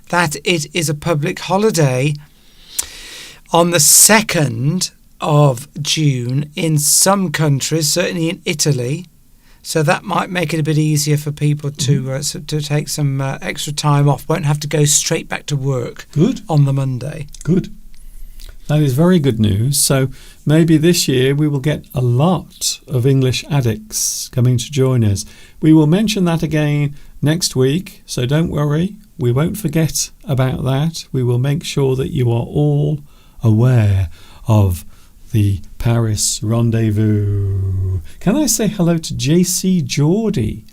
that it is a public holiday on the 2nd of June in some countries, certainly in Italy. So that might make it a bit easier for people to take some extra time off. Won't have to go straight back to work. Good. On the Monday. Good. That is very good news. So maybe this year we will get a lot of English addicts coming to join us. We will mention that again next week, so don't worry. We won't forget about that. We will make sure that you are all aware of the Paris rendezvous. Can I say hello to JC Geordie?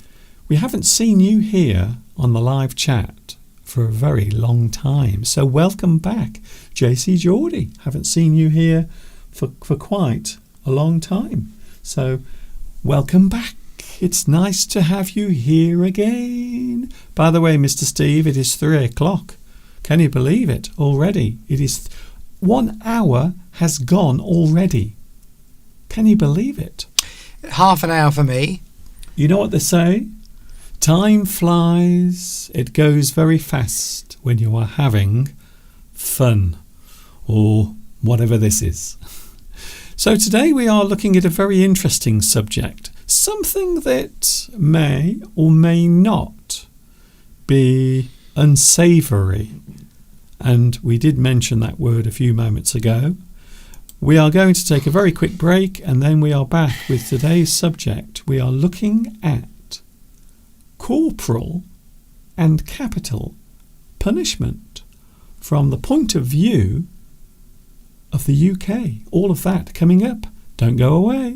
We haven't seen you here on the live chat for a very long time. So welcome back, JC Geordie. Haven't seen you here for quite a long time. So welcome back. It's nice to have you here again. By the way, Mr. Steve, it is 3 o'clock. Can you believe it already? It is 1 hour has gone already. Can you believe it? Half an hour for me. You know what they say? Time flies. It goes very fast when you are having fun, or whatever this is. So today we are looking at a very interesting subject, something that may or may not be unsavoury. And we did mention that word a few moments ago. We are going to take a very quick break, and then we are back with today's subject. We are looking at corporal and capital punishment from the point of view of the UK. All of that coming up. Don't go away.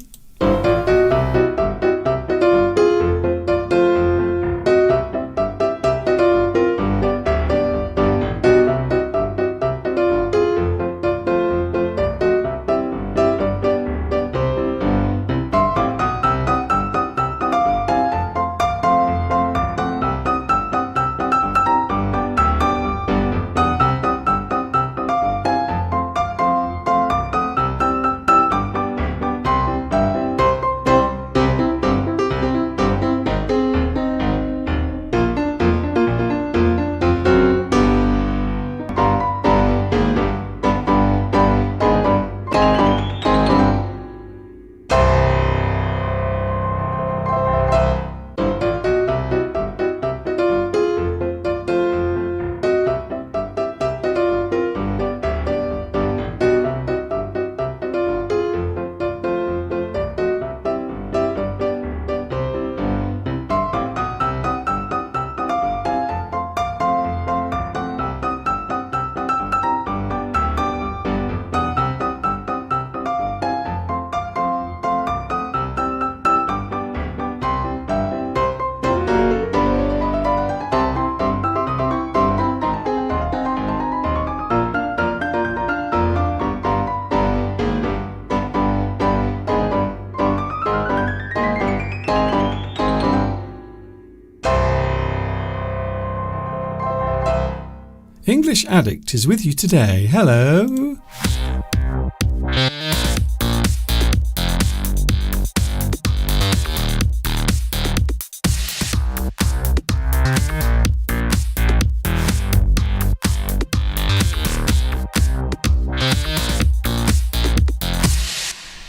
English Addict is with you today. Hello.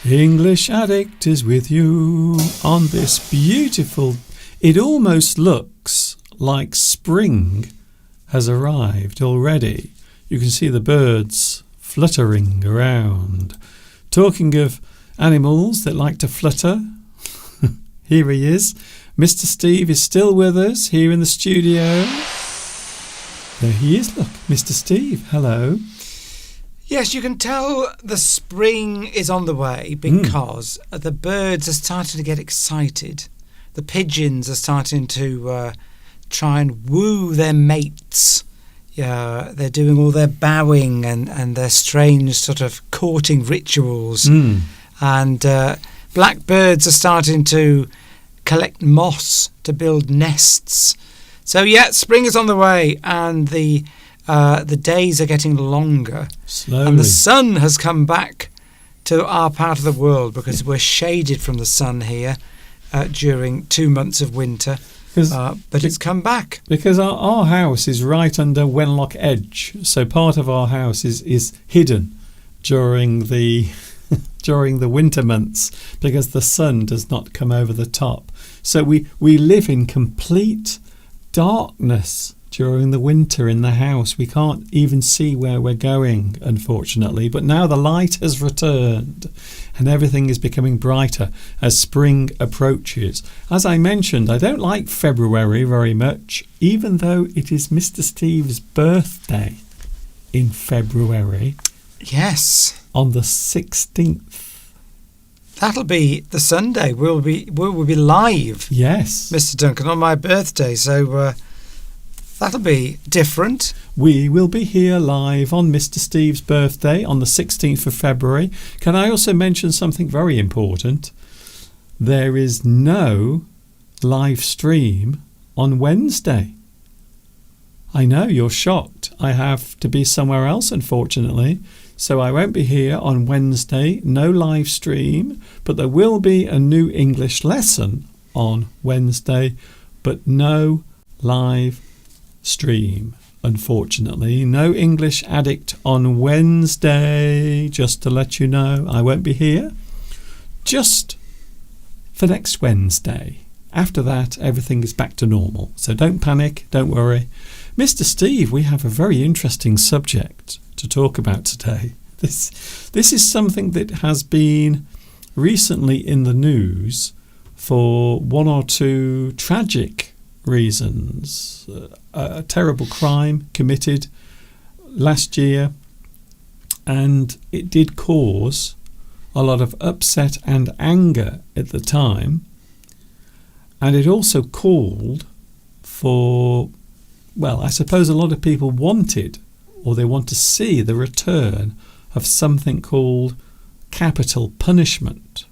English Addict is with you on this beautiful... It almost looks like spring has arrived already. You can see the birds fluttering around. Talking of animals that like to flutter, here he is. Mr. Steve is still with us here in the studio. There he is. Look, Mr. Steve. Hello. Yes, you can tell the spring is on the way because the birds are starting to get excited. The pigeons are starting to try and woo their mates. Yeah, they're doing all their bowing and their strange sort of courting rituals. And blackbirds are starting to collect moss to build nests. So yeah, spring is on the way, and the days are getting longer. Slowly. And the sun has come back to our part of the world because we're shaded from the sun here during 2 months of winter. But it's come back. Because our house is right under Wenlock Edge, so part of our house is hidden during the during the winter months because the sun does not come over the top. So we live in complete darkness during the winter in the house. We can't even see where we're going, unfortunately. But now the light has returned and everything is becoming brighter as spring approaches. As I mentioned, I don't like February very much, even though it is Mr. Steve's birthday in February. Yes. On the 16th. That'll be the Sunday. We'll be live. Yes. Mr. Duncan, on my birthday. So that'll be different. We will be here live on Mr. Steve's birthday on the 16th of February. Can I also mention something very important? There is no live stream on Wednesday. I know you're shocked. I have to be somewhere else, unfortunately. So I won't be here on Wednesday. No live stream. But there will be a new English lesson on Wednesday. But no live stream, unfortunately. No English Addict on Wednesday, just to let you know. I won't be here just for next Wednesday. After that, everything is back to normal, so don't panic, don't worry. Mr. Steve, we have a very interesting subject to talk about today. This is something that has been recently in the news for one or two tragic reasons. A terrible crime committed last year, and it did cause a lot of upset and anger at the time, and it also called for, well, I suppose a lot of people wanted, or they want to see, the return of something called capital punishment.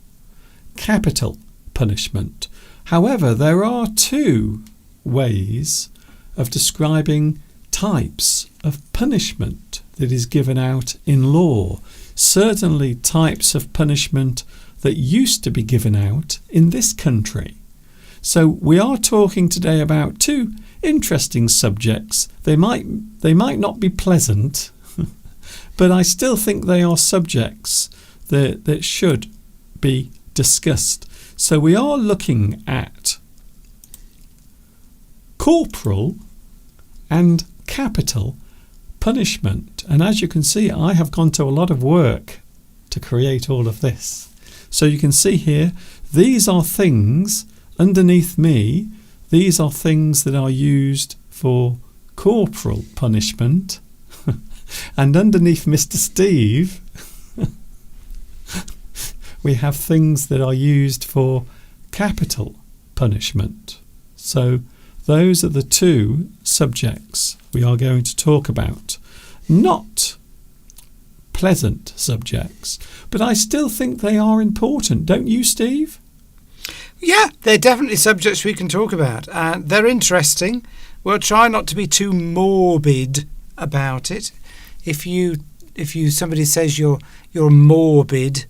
Capital punishment. However, there are two ways of describing types of punishment that is given out in law. Certainly types of punishment that used to be given out in this country. So we are talking today about two interesting subjects. They might not be pleasant, but I still think they are subjects that should be discussed. So we are looking at corporal and capital punishment. And as you can see, I have gone to a lot of work to create all of this. So you can see here, these are things underneath me. These are things that are used for corporal punishment. And underneath Mr. Steve, we have things that are used for capital punishment. So those are the two subjects we are going to talk about. Not pleasant subjects, but I still think they are important. Don't you, Steve? Yeah, they're definitely subjects we can talk about. They're interesting. We'll try not to be too morbid about it. If somebody says you're morbid,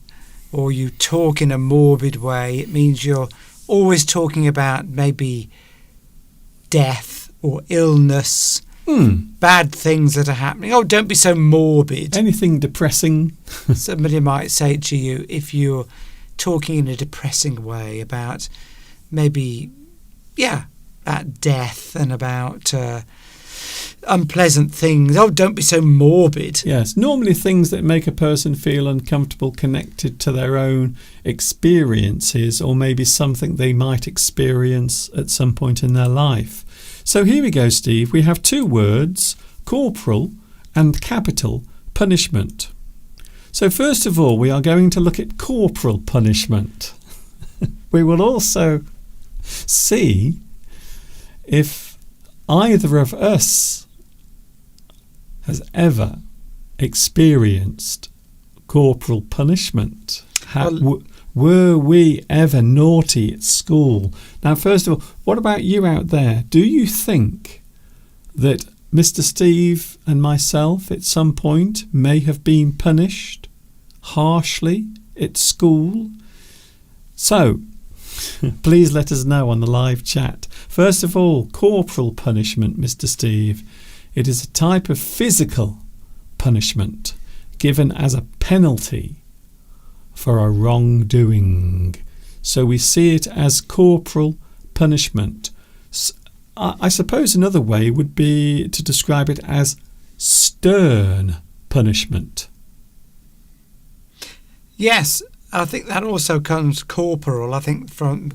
or you talk in a morbid way, it means you're always talking about maybe death or illness, bad things that are happening. Oh, don't be so morbid. Anything depressing. Somebody might say to you, if you're talking in a depressing way about maybe, about death and about unpleasant things. Oh, don't be so morbid. Yes, normally things that make a person feel uncomfortable, connected to their own experiences, or maybe something they might experience at some point in their life. So here we go, Steve. We have two words, corporal and capital punishment. So first of all, we are going to look at corporal punishment. We will also see if either of us has ever experienced corporal punishment. Were we ever naughty at school? Now, first of all, what about you out there? Do you think that Mr. Steve and myself at some point may have been punished harshly at school? So, please let us know on the live chat. First of all, corporal punishment, Mr. Steve. It is a type of physical punishment given as a penalty for a wrongdoing. So we see it as corporal punishment. I suppose another way would be to describe it as stern punishment. Yes, I think that also comes corporal, I think from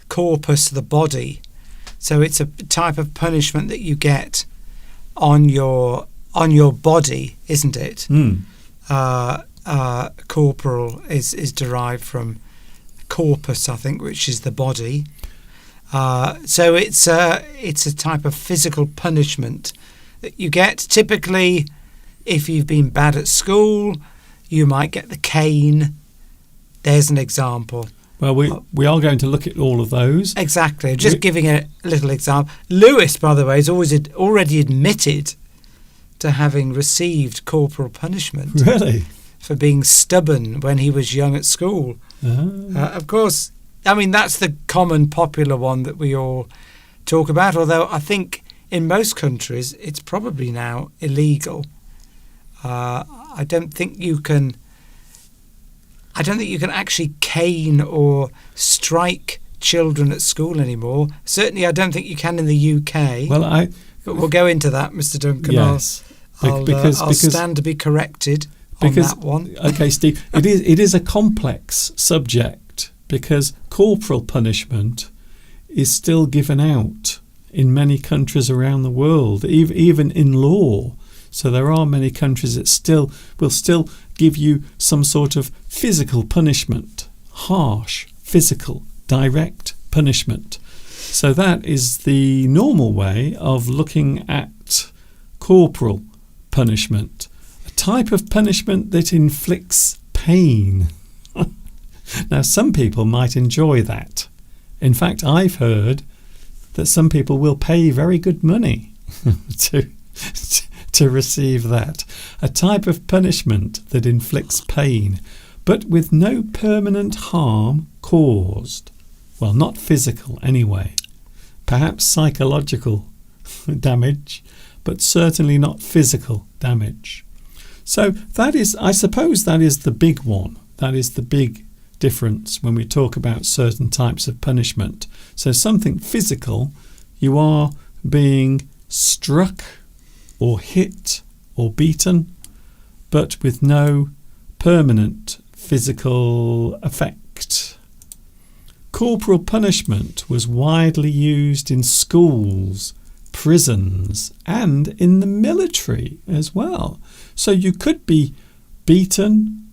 corpus, the body. So it's a type of punishment that you get on your body, isn't it? Corporal is derived from corpus, I think, which is the body. So it's a type of physical punishment that you get. Typically, if you've been bad at school, you might get the cane. There's an example. Well, we are going to look at all of those. Exactly. Just giving a little example. Lewis, by the way, has already admitted to having received corporal punishment. Really? For being stubborn when he was young at school. Of course, I mean, that's the common popular one that we all talk about, although I think in most countries it's probably now illegal. I don't think you can actually cane or strike children at school anymore. Certainly, I don't think you can in the UK. Well, but we'll go into that, Mr. Duncan. Yes, I'll stand to be corrected on that one. Okay, Steve, it is a complex subject because corporal punishment is still given out in many countries around the world, even in law. So there are many countries that will still give you some sort of physical punishment, harsh, physical, direct punishment. So that is the normal way of looking at corporal punishment, a type of punishment that inflicts pain. Now, some people might enjoy that. In fact, I've heard that some people will pay very good money to receive that. A type of punishment that inflicts pain, but with no permanent harm caused. Well, not physical anyway. Perhaps psychological damage, but certainly not physical damage. So I suppose that is the big one. That is the big difference when we talk about certain types of punishment. So something physical, you are being struck or hit or beaten, but with no permanent physical effect. Corporal punishment was widely used in schools, prisons, and in the military as well. So you could be beaten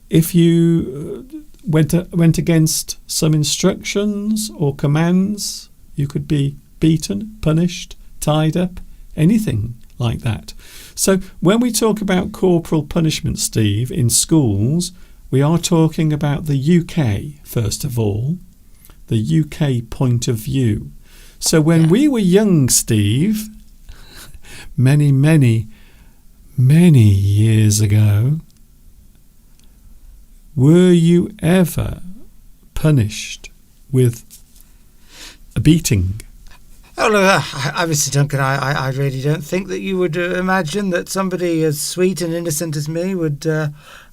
if you went against some instructions or commands. You could be beaten, punished, tied up, anything like that. So when we talk about corporal punishment, Steve, in schools, we are talking about the UK, first of all, the UK point of view. So when we were young, Steve, many, many, many years ago, were you ever punished with a beating? Oh, look, Mr. Duncan, I really don't think that you would imagine that somebody as sweet and innocent as me would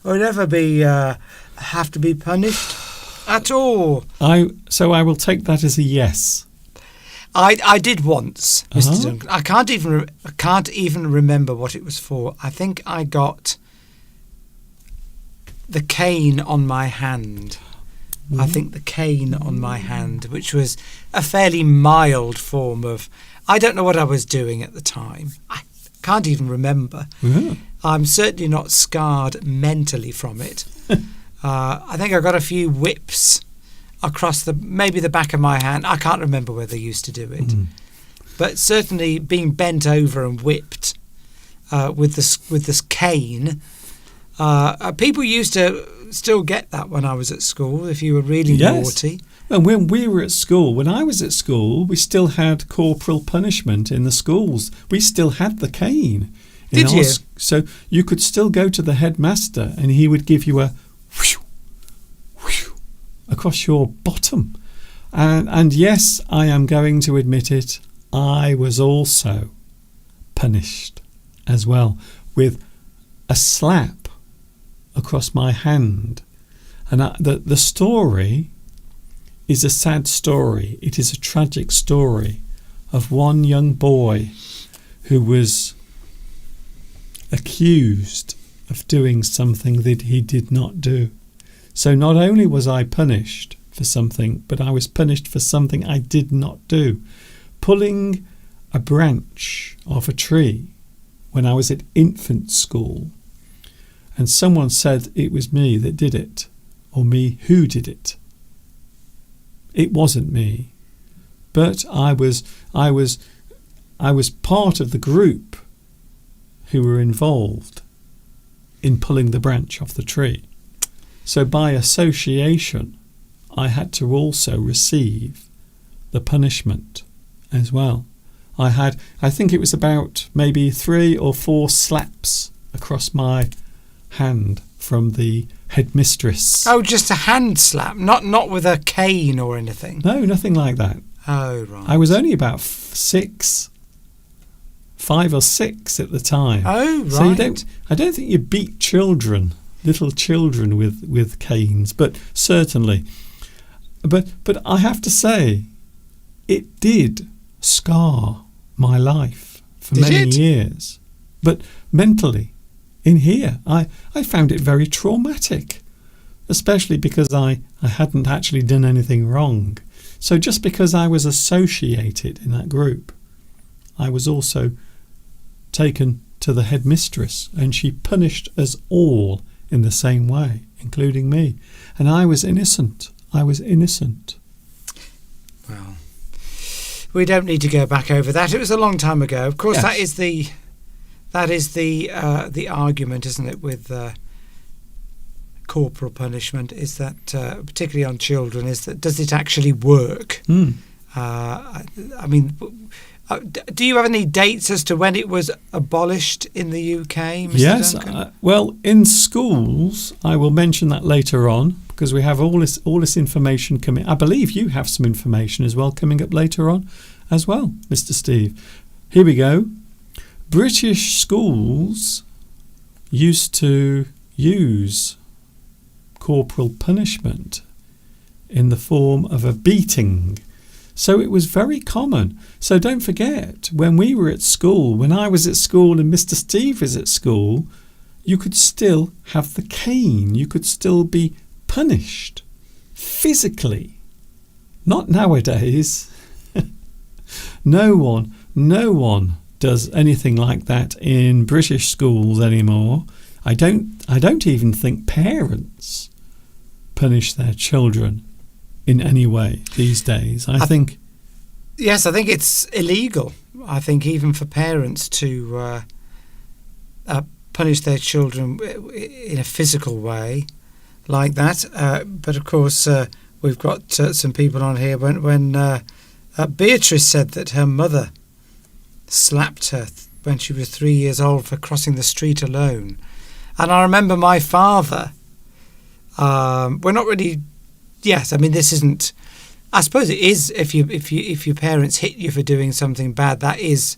ever be have to be punished at all. So I will take that as a yes. I did once, Mr. Uh-huh. Duncan. I can't even remember what it was for. I think I got the cane on my hand. I think the cane on my hand, which was a fairly mild form of... I don't know what I was doing at the time. I can't even remember. Yeah. I'm certainly not scarred mentally from it. I think I got a few whips across maybe the back of my hand. I can't remember where they used to do it. But certainly being bent over and whipped with this cane. People used to still get that when I was at school, if you were really naughty. And when we were at school, when I was at school, we still had corporal punishment in the schools. We still had the cane. Did you? So you could still go to the headmaster and he would give you a whoosh, whoosh, across your bottom. And yes, I am going to admit it, I was also punished as well with a slap across my hand. And the story is a sad story. It is a tragic story of one young boy who was accused of doing something that he did not do. So not only was I punished for something, but I was punished for something I did not do. Pulling a branch off a tree when I was at infant school, and someone said it was me that did it, or me who did it. It wasn't me, but I was part of the group who were involved in pulling the branch off the tree. So by association, I had to also receive the punishment as well. I think it was about maybe 3 or 4 slaps across my hand from the headmistress. Oh, just a hand slap, not with a cane or anything. No, nothing like that. Oh, right. I was only about 5 or 6 at the time. Oh, right. So I don't think you beat children, little children with canes, but certainly. But I have to say, it did scar my life for many years. But mentally, in here, I found it very traumatic, especially because I hadn't actually done anything wrong. So just because I was associated in that group, I was also taken to the headmistress, and she punished us all in the same way, including me. And I was innocent. Well, we don't need to go back over that. It was a long time ago. Of course, Yes. that is the argument, isn't it, with corporal punishment, is that particularly on children, is that does it actually work? I mean, do you have any dates as to when it was abolished in the UK, Mr. Yes. Duncan? Well, in schools, I will mention that later on, because we have all this information coming. I believe you have some information as well coming up later on as well, Mr. Steve. Here we go. British schools used to use corporal punishment in the form of a beating. So it was very common. So don't forget, when we were at school, when I was at school and Mr. Steve was at school, you could still have the cane. You could still be punished physically. Not nowadays. No one does anything like that in British schools anymore. I don't even think parents punish their children in any way these days. I think it's illegal. I think even for parents to punish their children in a physical way like that. But of course, we've got some people on here when Beatrice said that her mother slapped her when she was 3 years old for crossing the street alone. And I remember my father, we're not really, yes, I mean, this isn't, I suppose it is if your parents hit you for doing something bad, that is,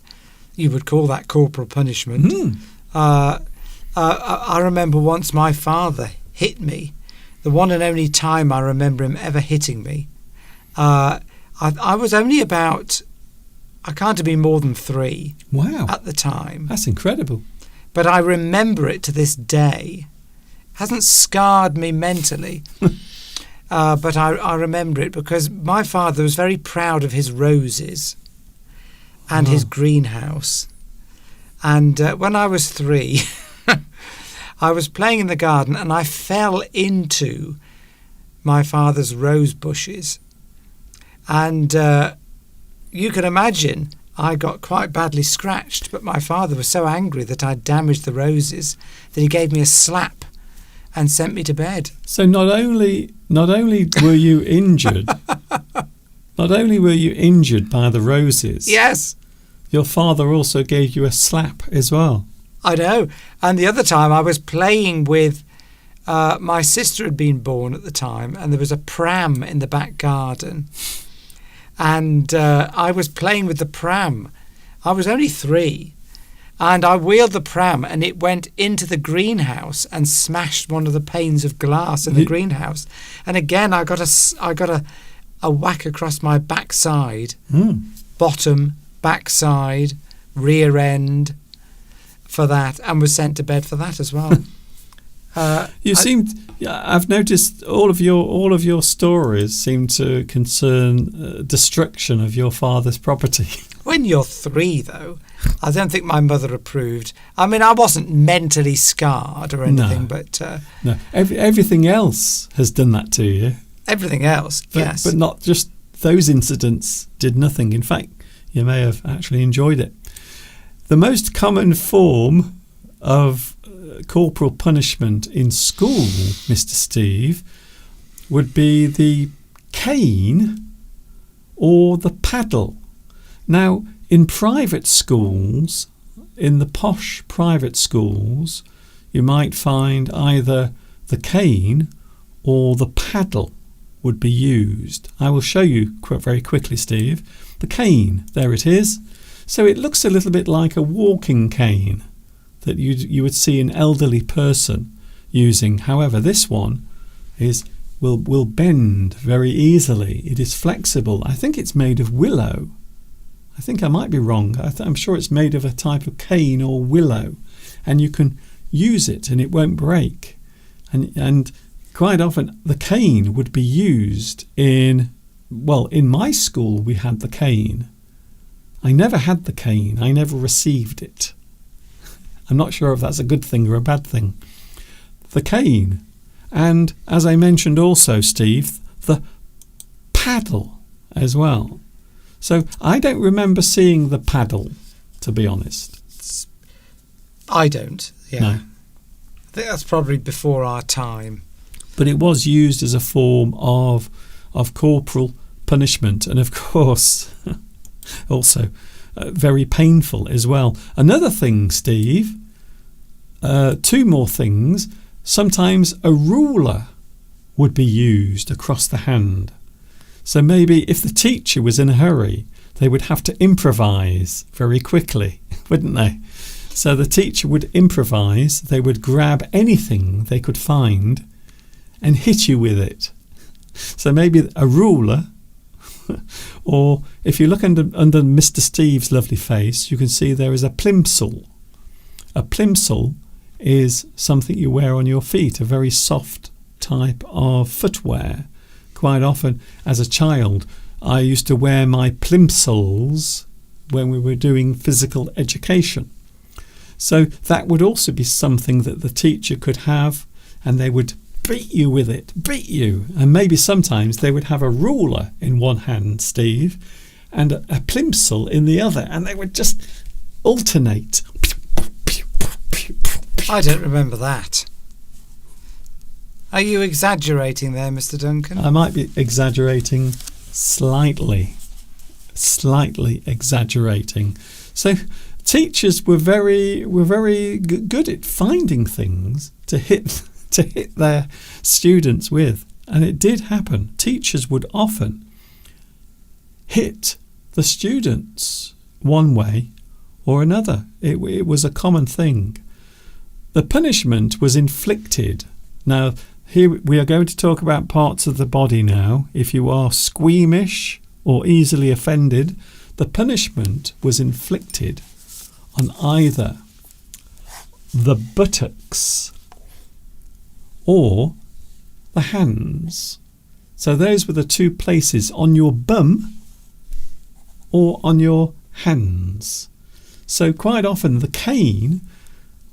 you would call that corporal punishment. I remember once my father hit me, the one and only time I remember him ever hitting me. I was only about, I can't have been more than 3 at the time. That's incredible. But I remember it to this day. It hasn't scarred me mentally, but I remember it because my father was very proud of his roses and his greenhouse. And when I was 3, I was playing in the garden and I fell into my father's rose bushes. And you can imagine I got quite badly scratched, but my father was so angry that I'd damaged the roses that he gave me a slap and sent me to bed. So not only were you injured, not only were you injured by the roses. Yes. Your father also gave you a slap as well. I know. And the other time I was playing with, my sister had been born at the time, and there was a pram in the back garden. And I was playing with the pram. I was only 3. And I wheeled the pram and it went into the greenhouse and smashed one of the panes of glass in the greenhouse. And again, I got a whack across my backside, bottom, backside, rear end for that, and was sent to bed for that as well. I've noticed all of your stories seem to concern destruction of your father's property. When you're 3, though, I don't think my mother approved. I mean, I wasn't mentally scarred or anything, but no, everything else has done that to you. Everything else, yes, but not just those incidents. Did nothing. In fact, you may have actually enjoyed it. The most common form of corporal punishment in school, Mr. Steve, would be the cane or the paddle. Now, in private schools, in the posh private schools, you might find either the cane or the paddle would be used. I will show you very quickly, Steve. The cane, there it is. So it looks a little bit like a walking cane that you would see an elderly person using. However, this one will bend very easily. It is flexible. I think it's made of willow. I think I might be wrong. I'm sure it's made of a type of cane or willow, and you can use it and it won't break. And quite often the cane would be used in my school we had the cane. I never had the cane. I never received it. I'm not sure if that's a good thing or a bad thing. The cane. And as I mentioned also, Steve, the paddle as well. So I don't remember seeing the paddle, to be honest. I don't, yeah. No. I think that's probably before our time. But it was used as a form of corporal punishment, and of course also very painful as well. Another thing, Steve, 2 more things. Sometimes a ruler would be used across the hand. So maybe if the teacher was in a hurry, they would have to improvise very quickly, wouldn't they? So the teacher would improvise. They would grab anything they could find and hit you with it. So maybe a ruler, or if you look under Mr. Steve's lovely face, you can see there is a plimsoll. A plimsoll is something you wear on your feet, a very soft type of footwear. Quite often, as a child, I used to wear my plimsolls when we were doing physical education. So that would also be something that the teacher could have, and they would beat you with it, and maybe sometimes they would have a ruler in one hand, Steve, and a plimsoll in the other, and they would just alternate. I don't remember that. Are you exaggerating there, Mr. Duncan? I might be exaggerating slightly exaggerating. So teachers were very good at finding things to hit their students with, and it did happen. Teachers would often hit the students one way or another. It was a common thing. The punishment was inflicted. Now, here we are going to talk about parts of the body now. If you are squeamish or easily offended, the punishment was inflicted on either the buttocks or the hands. So those were the two places, on your bum or on your hands. So quite often the cane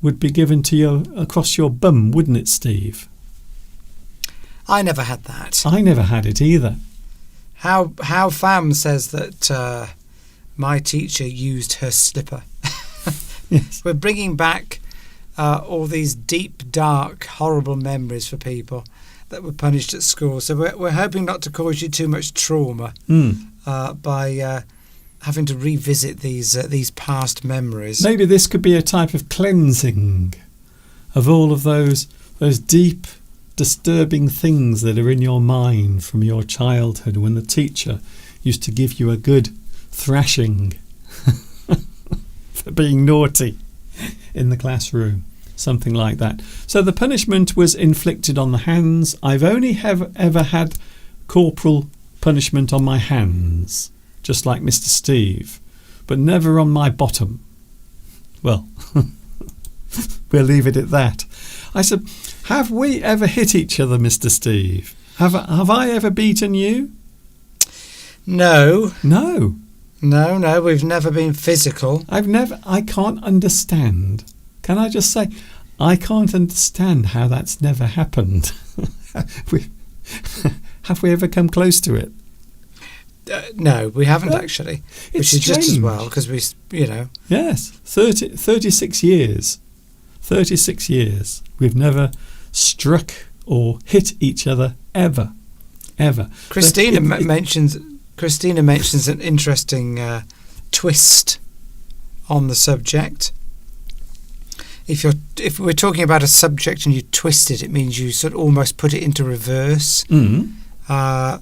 would be given to you across your bum, wouldn't it, Steve? I never had that. I never had it either. How Fam says that my teacher used her slipper. Yes. We're bringing back all these deep, dark, horrible memories for people that were punished at school. So we're hoping not to cause you too much trauma by having to revisit these past memories. Maybe this could be a type of cleansing of all of those deep, disturbing things that are in your mind from your childhood when the teacher used to give you a good thrashing for being naughty in the classroom, something like that. So the punishment was inflicted on the hands. I've only ever had corporal punishment on my hands, just like Mr. Steve, but never on my bottom. Well, we'll leave it at that. I said, have we ever hit each other, Mr. Steve? Have I ever beaten you? No. No. No, we've never been physical. I can't understand. Can I just say, I can't understand how that's never happened. Have we ever come close to it? No, we haven't actually. Which is strange. Just as well, because we, Yes, 36 years. 36 years. We've never struck or hit each other ever. Christina mentions an interesting twist on the subject. If we're talking about a subject and you twist it, it means you sort of almost put it into reverse. The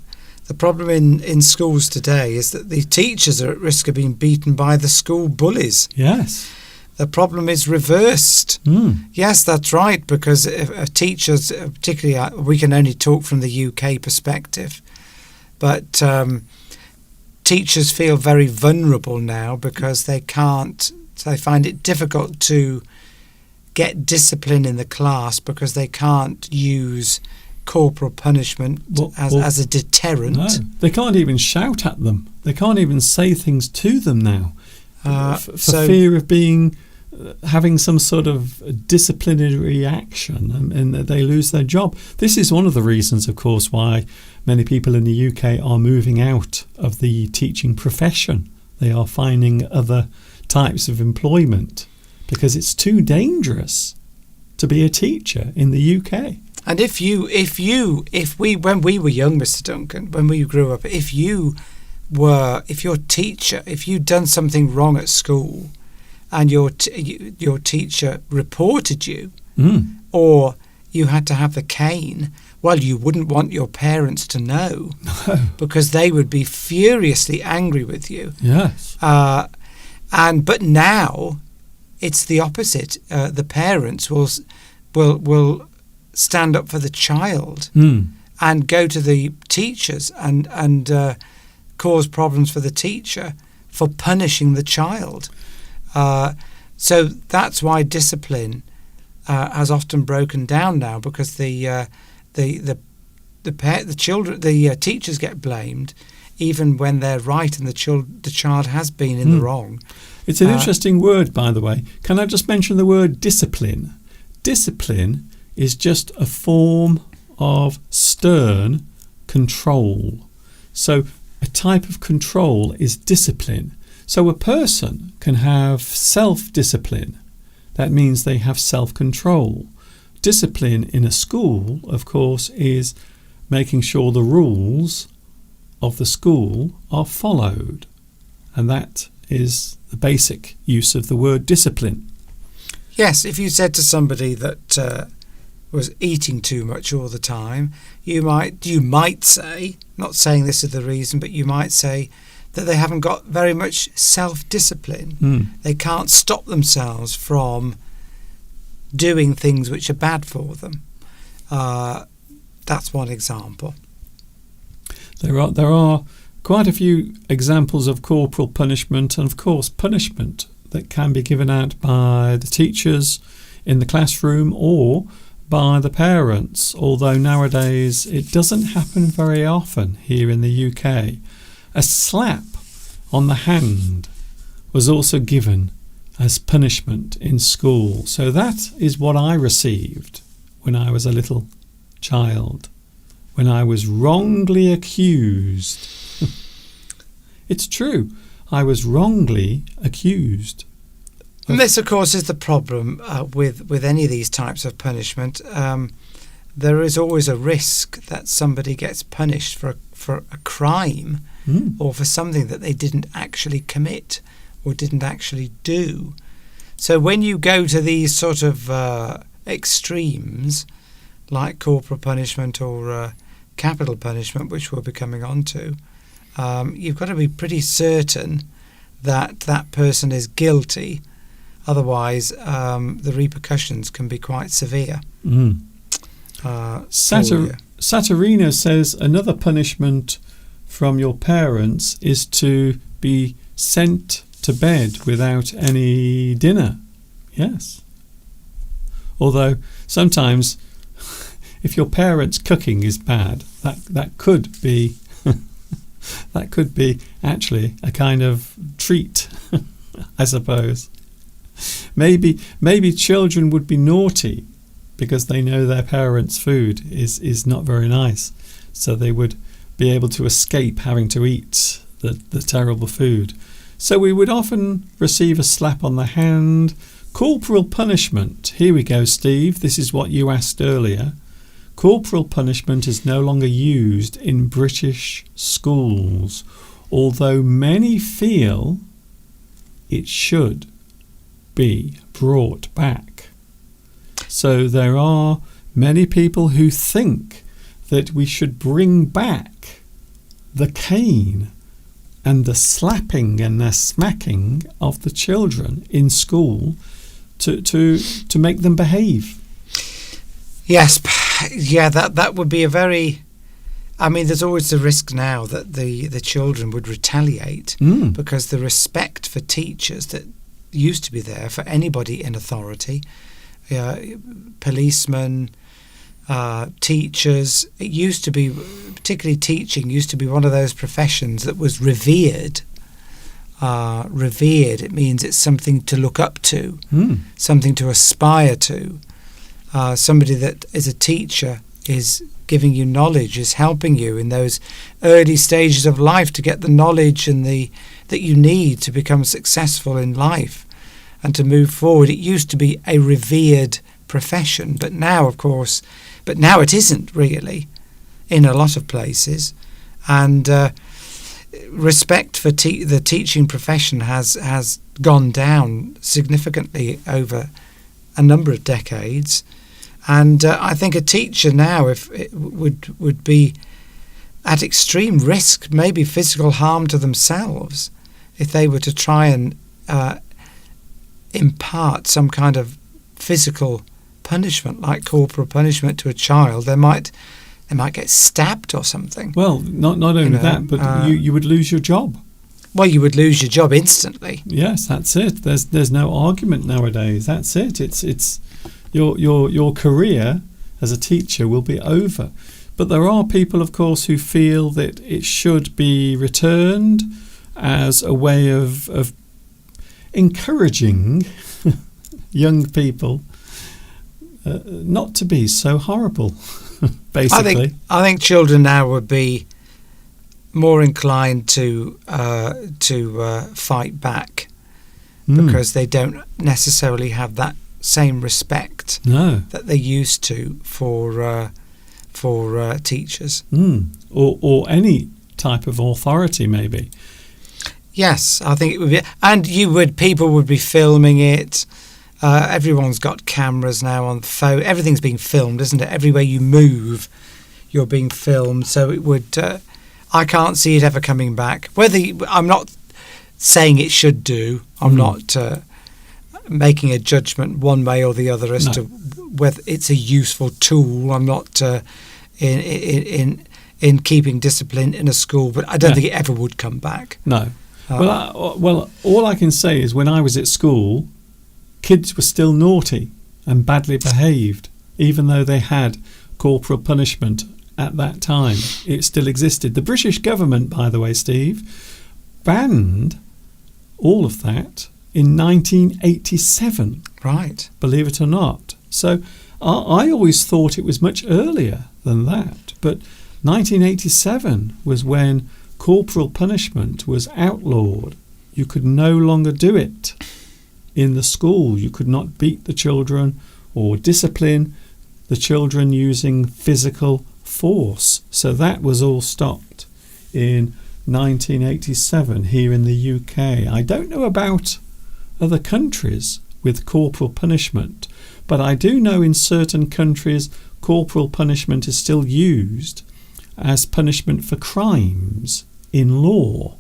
problem in schools today is that the teachers are at risk of being beaten by the school bullies. Yes. The problem is reversed. Yes, that's right, because teachers, particularly, we can only talk from the UK perspective, but teachers feel very vulnerable now because they find it difficult to get discipline in the class because they can't use corporal punishment as a deterrent. No, they can't even shout at them. They can't even say things to them now for fear of having some sort of disciplinary action, and they lose their job. This is one of the reasons, of course, why many people in the UK are moving out of the teaching profession. They are finding other types of employment because it's too dangerous to be a teacher in the UK. And if when we were young, Mr. Duncan, when we grew up, if you'd done something wrong at school and your teacher reported you, or you had to have the cane, well, you wouldn't want your parents to know, because they would be furiously angry with you. Yes. But now it's the opposite. The parents will stand up for the child and go to the teachers and cause problems for the teacher for punishing the child. So that's why discipline has often broken down now, because the teachers get blamed even when they're right and the child has been in the wrong. It's an interesting word, by the way. Can I just mention the word discipline? Discipline is just a form of stern control. So a type of control is discipline. So a person can have self-discipline. That means they have self-control. Discipline in a school, of course, is making sure the rules of the school are followed. And that is the basic use of the word discipline. Yes, if you said to somebody that was eating too much all the time, you might say, not saying this is the reason, but you might say that they haven't got very much self-discipline. They can't stop themselves from doing things which are bad for them. That's one example. There are quite a few examples of corporal punishment, and of course punishment that can be given out by the teachers in the classroom or by the parents, although nowadays it doesn't happen very often here in the UK. A slap on the hand was also given as punishment in school. So that is what I received when I was a little child, when I was wrongly accused. It's true, I was wrongly accused. And this, of course, is the problem with any of these types of punishment. There is always a risk that somebody gets punished for a crime or for something that they didn't actually commit or didn't actually do. So when you go to these sort of extremes, like corporal punishment or capital punishment, which we'll be coming on to, you've got to be pretty certain that that person is guilty. Otherwise, the repercussions can be quite severe. Saturina says another punishment from your parents is to be sent to bed without any dinner. Yes. Although sometimes if your parents' cooking is bad, that could be that could be actually a kind of treat, I suppose. Maybe children would be naughty because they know their parents' food is not very nice, so they would be able to escape having to eat the terrible food. So we would often receive a slap on the hand. Corporal punishment. Here we go, Steve. This is what you asked earlier. Corporal punishment is no longer used in British schools, although many feel it should be brought back. So there are many people who think that we should bring back the cane and the slapping and the smacking of the children in school to make them behave. Yes, yeah, that would be a very... I mean, there's always the risk now that the children would retaliate because the respect for teachers that used to be there for anybody in authority, policemen, teachers, it used to be, particularly teaching, used to be one of those professions that was revered. Revered, it means it's something to look up to, something to aspire to. Somebody that is a teacher is giving you knowledge, is helping you in those early stages of life to get the knowledge and that you need to become successful in life and to move forward. It used to be a revered profession, but now, of course, it isn't really in a lot of places. And respect for the teaching profession has gone down significantly over a number of decades. And I think a teacher now, if it would be at extreme risk, maybe physical harm to themselves, if they were to try and impart some kind of physical punishment, like corporal punishment, to a child. They might get stabbed or something. Well, not only that, but you would lose your job. Well, you would lose your job instantly. Yes, that's it. There's no argument nowadays. That's it. It's your career as a teacher will be over. But there are people, of course, who feel that it should be returned as a way of encouraging young people not to be so horrible, basically. I think children now would be more inclined to fight back because they don't necessarily have that same respect that they used to for teachers or any type of authority, maybe. Yes, I think it would be, and people would be filming it. Everyone's got cameras now on the phone. Everything's being filmed, isn't it? Everywhere you move, you're being filmed. So it would. I can't see it ever coming back. I'm not saying it should do. I'm not making a judgment one way or the other as to whether it's a useful tool. I'm not in keeping discipline in a school, but I don't think it ever would come back. No. Well, all I can say is when I was at school, kids were still naughty and badly behaved, even though they had corporal punishment at that time. It still existed. The British government, by the way, Steve, banned all of that in 1987. Right. Believe it or not. So I always thought it was much earlier than that. But 1987 was when corporal punishment was outlawed. You could no longer do it in the school. You could not beat the children or discipline the children using physical force. So that was all stopped in 1987 here in the UK. I don't know about other countries with corporal punishment, but I do know in certain countries corporal punishment is still used as punishment for crimes in law.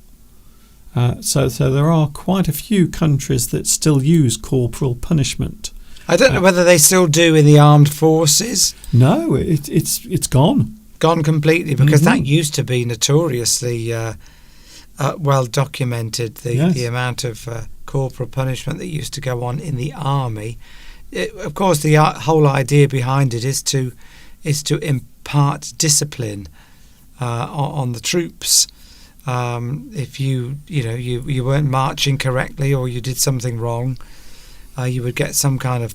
So there are quite a few countries that still use corporal punishment. I don't know whether they still do in the armed forces. No, it's gone. Gone completely, because that used to be notoriously well documented, the amount of corporal punishment that used to go on in the army. Of course, the whole idea behind it is to impart discipline on the troops. If you weren't marching correctly or you did something wrong, you would get some kind of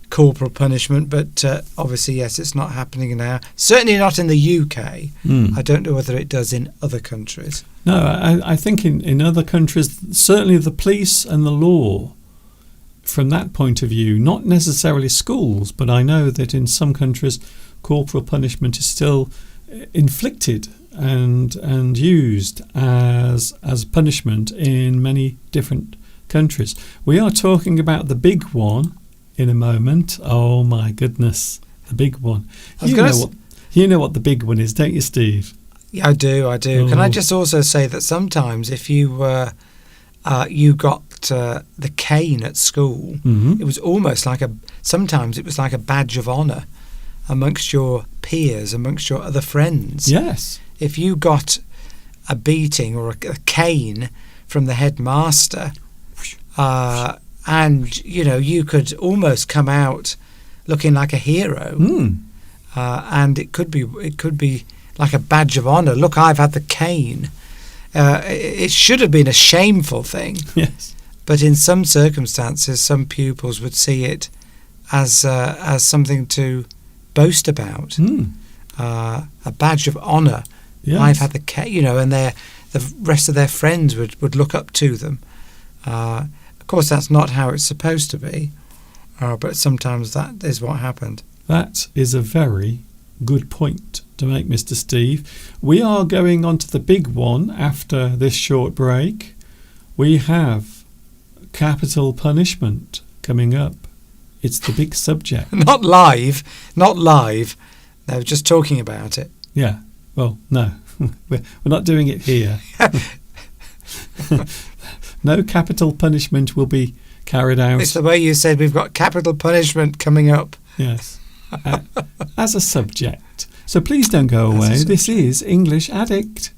corporal punishment. But obviously, yes, it's not happening now. Certainly not in the UK. I don't know whether it does in other countries. No, I think in other countries, certainly the police and the law, from that point of view, not necessarily schools, but I know that in some countries corporal punishment is still inflicted and used as punishment in many different countries. We are talking about the big one in a moment. Oh my goodness, the big one. You know what the big one is, don't you, Steve? Yeah, I do. Oh. Can I just also say that sometimes if you got the cane at school, it was almost like sometimes it was like a badge of honour amongst your peers, amongst your other friends. Yes. If you got a beating or a cane from the headmaster, and you could almost come out looking like a hero, and it could be like a badge of honour. Look, I've had the cane. It should have been a shameful thing. Yes. But in some circumstances, some pupils would see it as something to boast about, a badge of honour. Yes. I've had the cane, and the rest of their friends would look up to them. Of course, that's not how it's supposed to be, but sometimes that is what happened. That is a very good point to make, Mr. Steve. We are going on to the big one after this short break. We have capital punishment coming up. It's the big subject. Not live. No, just talking about it. Yeah. Well, no, we're not doing it here. No capital punishment will be carried out. It's the way you said we've got capital punishment coming up. Yes. As a subject. So please don't go away. This is English Addict.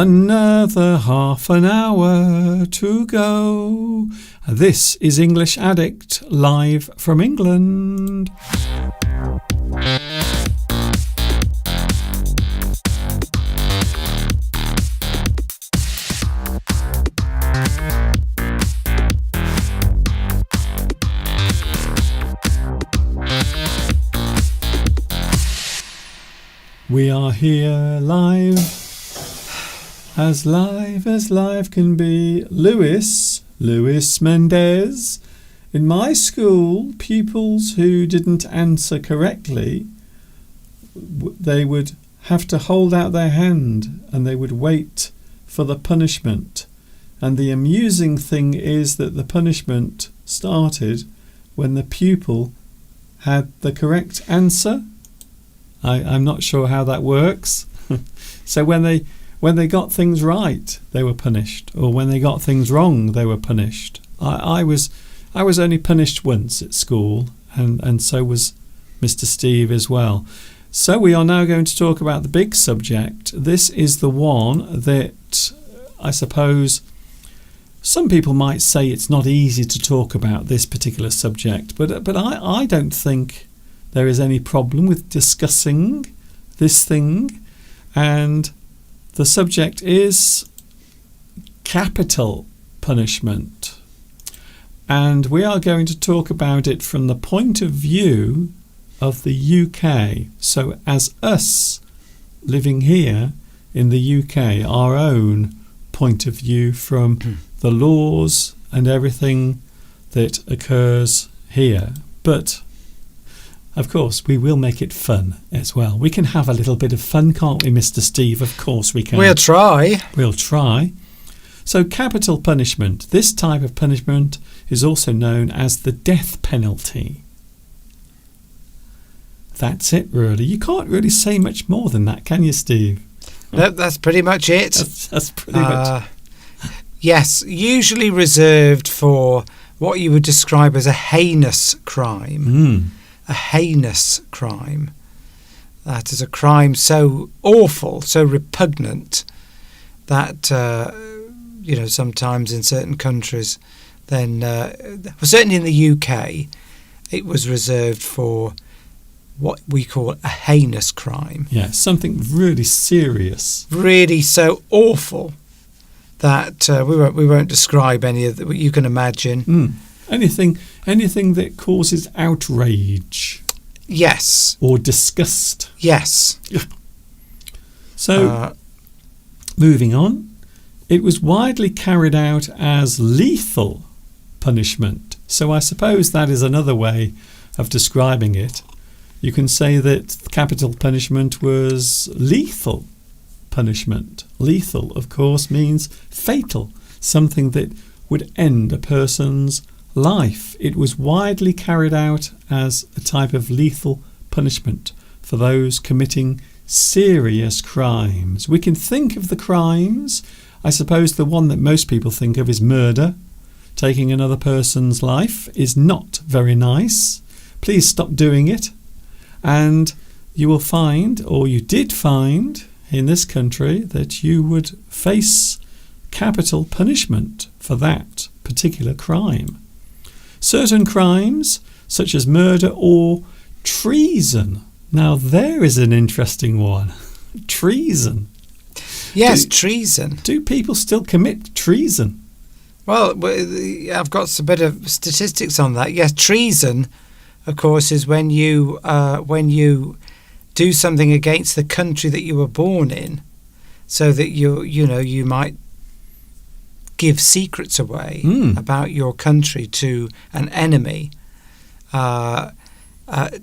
Another half an hour to go. This is English Addict, live from England. We are here live as live can be. Luis Mendez. In my school, pupils who didn't answer correctly, they would have to hold out their hand and they would wait for the punishment. And the amusing thing is that the punishment started when the pupil had the correct answer. I'm not sure how that works. So when they got things right, they were punished, or when they got things wrong, they were punished. I was only punished once at school, and so was Mr. Steve as well. So we are now going to talk about the big subject. This is the one that I suppose some people might say it's not easy to talk about this particular subject, but I don't think there is any problem with discussing this thing. And the subject is capital punishment. And we are going to talk about it from the point of view of the UK. So as us living here in the UK, our own point of view from the laws and everything that occurs here. But of course, we will make it fun as well. We can have a little bit of fun, can't we, Mr. Steve? Of course we can. We'll try. We'll try. So capital punishment. This type of punishment is also known as the death penalty. That's it, really. You can't really say much more than that, can you, Steve? No, that's pretty much it. That's pretty much. Yes, usually reserved for what you would describe as a heinous crime. A heinous crime. That is a crime so awful, so repugnant that sometimes in certain countries, then certainly in the UK, it was reserved for what we call a heinous crime. Yeah, something really serious. Really so awful that we won't describe any of that. You can imagine. Anything that causes outrage. Yes. Or disgust. Yes. So, moving on, it was widely carried out as lethal punishment. So I suppose that is another way of describing it. You can say that capital punishment was lethal punishment. Lethal, of course, means fatal, something that would end a person's life. It was widely carried out as a type of lethal punishment for those committing serious crimes. We can think of the crimes. I suppose the one that most people think of is murder. Taking another person's life is not very nice. Please stop doing it. And you will find, or you did find in this country, that you would face capital punishment for that particular crime. Certain crimes, such as murder or treason. Now there is an interesting one. Treason. Yes, treason. Do people still commit treason? Well, I've got a bit of statistics on that. Yes, treason, of course, is when you do something against the country that you were born in, so that you might give secrets away about your country to an enemy.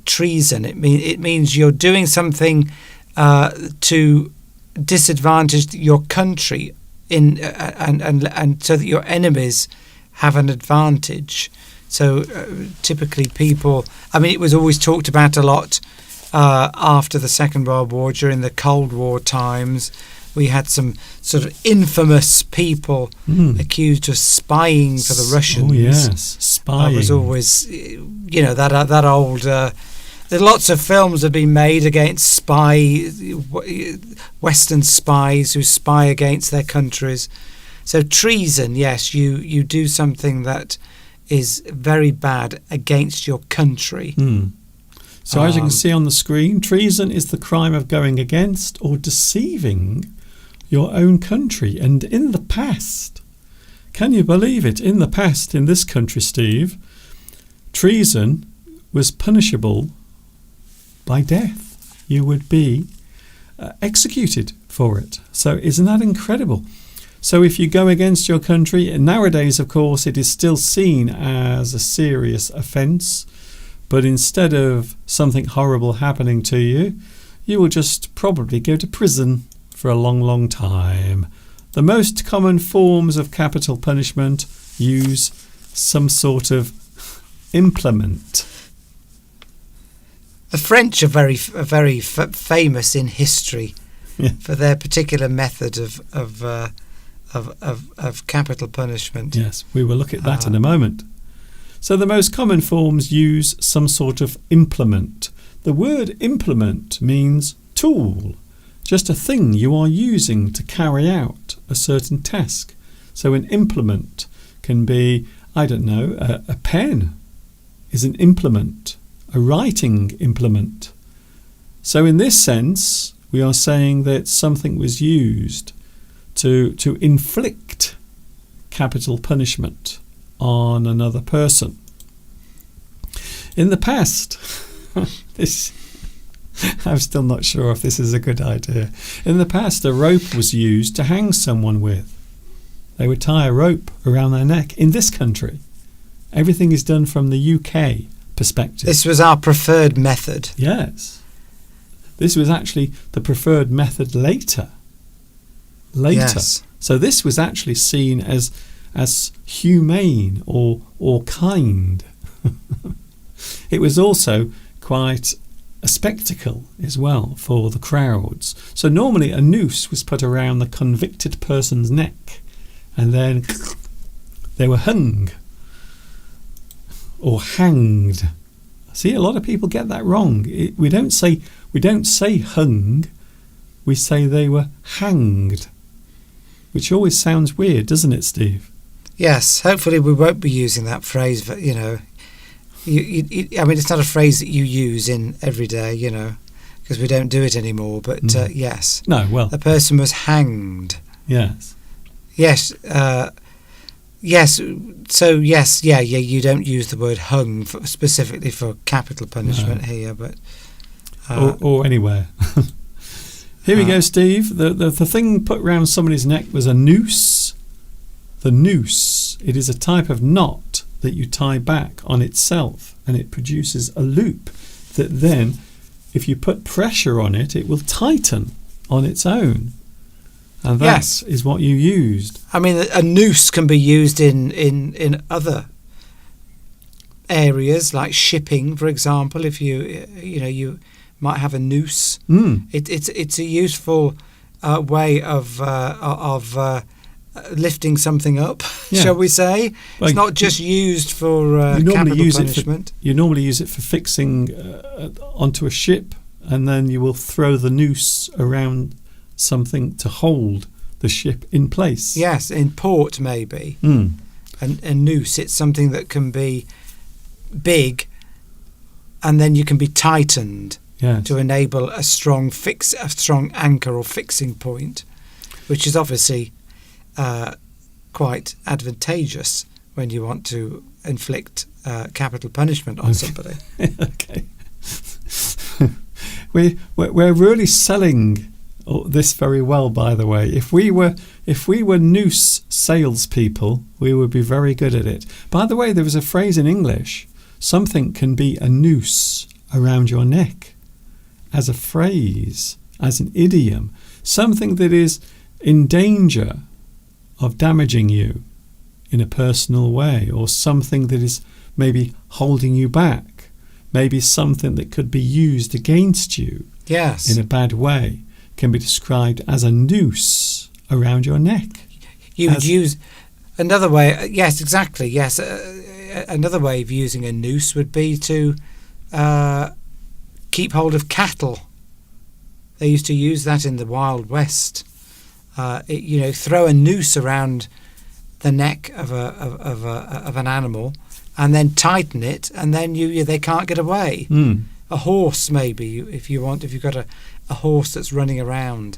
Treason. It means you're doing something to disadvantage your country and so that your enemies have an advantage. So typically people, it was always talked about a lot after the Second World War, during the Cold War times. We had some sort of infamous people accused of spying for the Russians. Oh yes, spying. That was always, that old. Lots of films have been made against Western spies who spy against their countries. So treason, yes, you do something that is very bad against your country. So as you can see on the screen, treason is the crime of going against or deceiving your own country. And in the past, can you believe it? In the past, in this country, Steve, treason was punishable by death. You would be executed for it. So isn't that incredible? So if you go against your country, and nowadays, of course, it is still seen as a serious offence, but instead of something horrible happening to you, you will just probably go to prison for a long, long time. The most common forms of capital punishment use some sort of implement. The French are very famous in history for their particular method of capital punishment. Yes, we will look at that in a moment. So the most common forms use some sort of implement. The word implement means tool, just a thing you are using to carry out a certain task. So an implement can be, I don't know, a pen is an implement, a writing implement. So in this sense, we are saying that something was used to inflict capital punishment on another person. In the past, I'm still not sure if this is a good idea. In the past, a rope was used to hang someone with. They would tie a rope around their neck. In this country, everything is done from the UK perspective. This was our preferred method. Yes. This was actually the preferred method later. Yes. So this was actually seen as humane or kind. It was also quite a spectacle as well for the crowds. So normally a noose was put around the convicted person's neck, and then they were hung or hanged. See, a lot of people get that wrong. We don't say hung, we say they were hanged, which always sounds weird, doesn't it, Steve? Yes, hopefully we won't be using that phrase, but, I mean, it's not a phrase that you use in every day, because we don't do it anymore, but yes. No, well. A person was hanged. Yes. Yes, yes, so yes, you don't use the word hung specifically for capital punishment here, but... or anywhere. Here we go, Steve. The thing put round somebody's neck was a noose. The noose, it is a type of knot that you tie back on itself, and it produces a loop that then, if you put pressure on it, it will tighten on its own. And that is what you used. I mean, a noose can be used in other areas, like shipping, for example. If you might have a noose. It's a useful way of lifting something up, shall we say? Well, it's not just used for capital punishment. You normally use it for fixing onto a ship, and then you will throw the noose around something to hold the ship in place. Yes, in port maybe. A noose, it's something that can be big, and then you can be tightened to enable a strong anchor or fixing point, which is obviously quite advantageous when you want to inflict capital punishment on somebody. Okay. We're really selling this very well, by the way. If we were noose salespeople, we would be very good at it. By the way, there was a phrase in English: something can be a noose around your neck, as a phrase, as an idiom, something that is in danger of damaging you in a personal way, or something that is maybe holding you back, maybe something that could be used against you in a bad way, can be described as a noose around your neck. You would use another way. Yes, exactly. Yes, another way of using a noose would be to keep hold of cattle. They used to use that in the Wild West. Throw a noose around the neck of an animal, and then tighten it, and then they can't get away. A horse, maybe, if you've got a horse that's running around,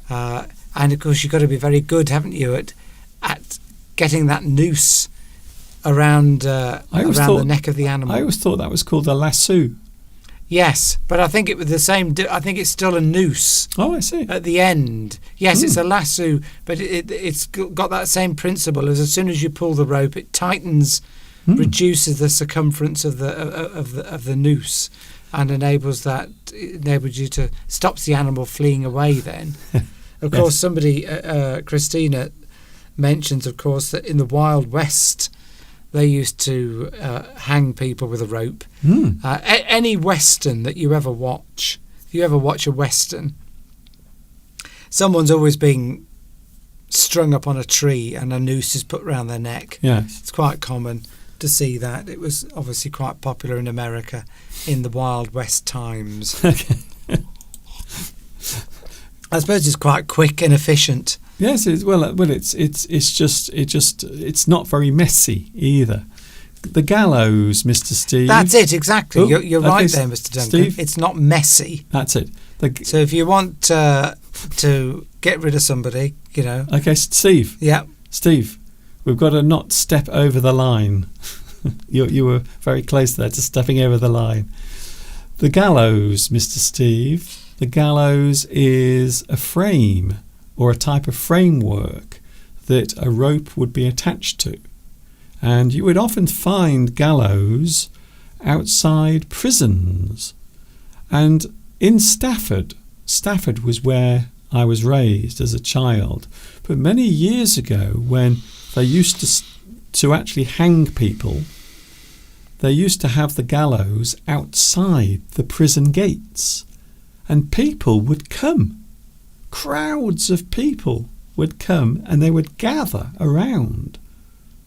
and of course you've got to be very good, haven't you, at getting that noose around the neck of the animal. I always thought that was called a lasso. Yes, but I think it was the same. I think it's still a noose Oh, I see. at the end. Yes, it's a lasso, but it's got that same principle. As soon as you pull the rope, it tightens, reduces the circumference of the noose, and enables you to stops the animal fleeing away. Then, of course, somebody, Christina, mentions, of course, that in the Wild West, they used to hang people with a rope. Any Western that you ever watch, if you ever watch a Western, someone's always being strung up on a tree and a noose is put around their neck. Yes. It's quite common to see that. It was obviously quite popular in America in the Wild West times. I suppose it's quite quick and efficient. Yes, it's not very messy either. The gallows, Mr. Steve. That's it, exactly. Oh, You're okay, right there, Mr. Duncan. Steve? It's not messy. That's it. So if you want to get rid of somebody, Okay, Steve. Yeah. Steve, we've got to not step over the line. You were very close there to stepping over the line. The gallows, Mr. Steve. The gallows is a frame or a type of framework that a rope would be attached to. And you would often find gallows outside prisons. And in Stafford was where I was raised as a child. But many years ago, when they used to actually hang people, they used to have the gallows outside the prison gates. And people would come. Crowds of people would come and they would gather around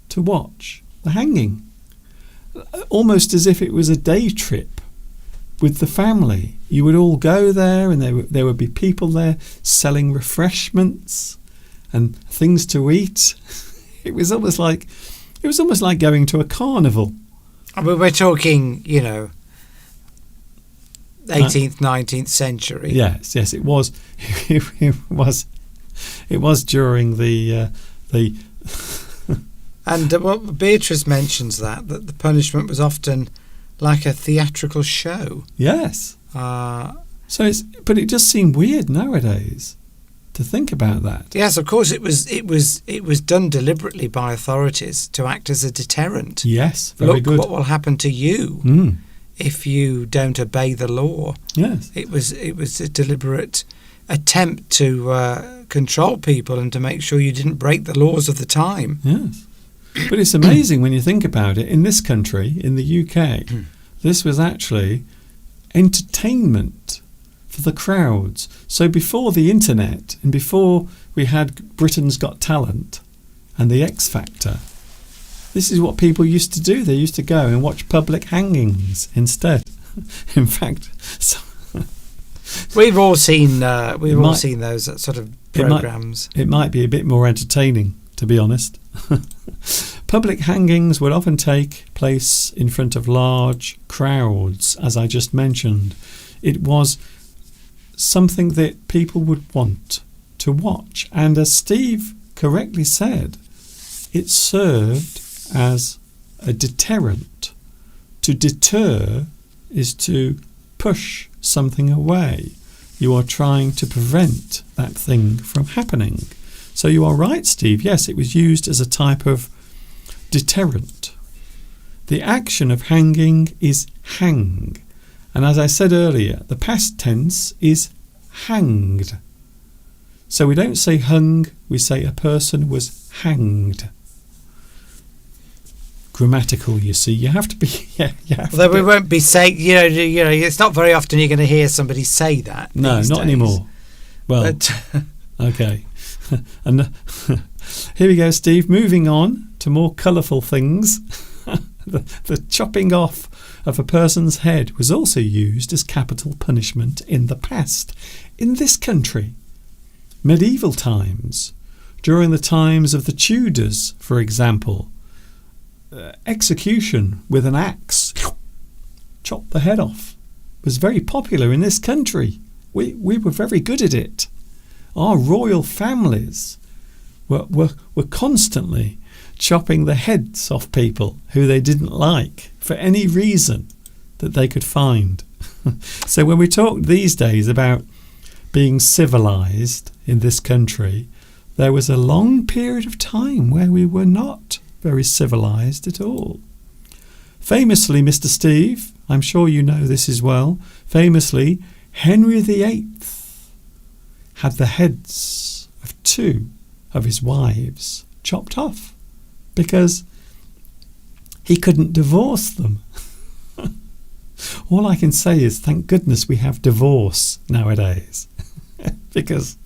to watch the hanging. Almost as if it was a day trip with the family. You would all go there and there would be people there selling refreshments and things to eat. It was almost like going to a carnival. But we're talking, 18th, 19th century. Yes, it was. It was during the. And Beatrice mentions that the punishment was often like a theatrical show. Yes. But it just seemed weird nowadays to think about that. Yes, of course, it was done deliberately by authorities to act as a deterrent. Yes, very Look good. what will happen to you. If you don't obey the law. Yes. It was a deliberate attempt to control people and to make sure you didn't break the laws of the time. Yes. But it's amazing when you think about it. In this country, in the UK, this was actually entertainment for the crowds. So before the internet and before we had Britain's Got Talent and the X Factor, this is what people used to do. They used to go and watch public hangings instead. In fact, we've all seen those sort of programs. It might be a bit more entertaining, to be honest. Public hangings would often take place in front of large crowds, as I just mentioned. It was something that people would want to watch, and as Steve correctly said, it served as a deterrent. To deter is to push something away. You are trying to prevent that thing from happening. So you are right, Steve. Yes, it was used as a type of deterrent. The action of hanging is hang. And as I said earlier, the past tense is hanged. So we don't say hung, we say a person was hanged. Grammatical, you see. You have to be. Although we won't be saying, it's not very often you're going to hear somebody say that. No, not days. anymore. Well, okay. And here we go, Steve. Moving on to more colourful things. The chopping off of a person's head was also used as capital punishment in the past. In this country, medieval times, during the times of the Tudors, for example, execution with an axe, chop the head off, was very popular in this country. We were very good at it. Our royal families were constantly chopping the heads off people who they didn't like for any reason that they could find. So when we talk these days about being civilized in this country, there was a long period of time where we were not very civilized at all. Famously, Mr. Steve, I'm sure you know this as well, famously, Henry VIII had the heads of 2 of his wives chopped off because he couldn't divorce them. All I can say is thank goodness we have divorce nowadays because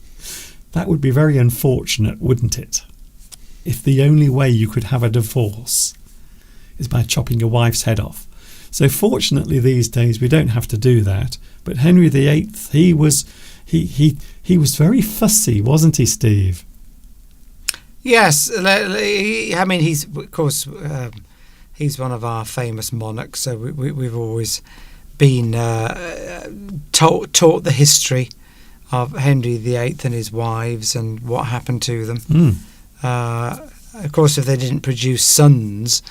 that would be very unfortunate, wouldn't it? If the only way you could have a divorce is by chopping your wife's head off. So fortunately these days we don't have to do that. But Henry VIII, he was very fussy, wasn't he, Steve? Yes, I mean he's of course he's one of our famous monarchs. So we've always been taught the history of Henry VIII and his wives and what happened to them. Of course, if they didn't produce sons,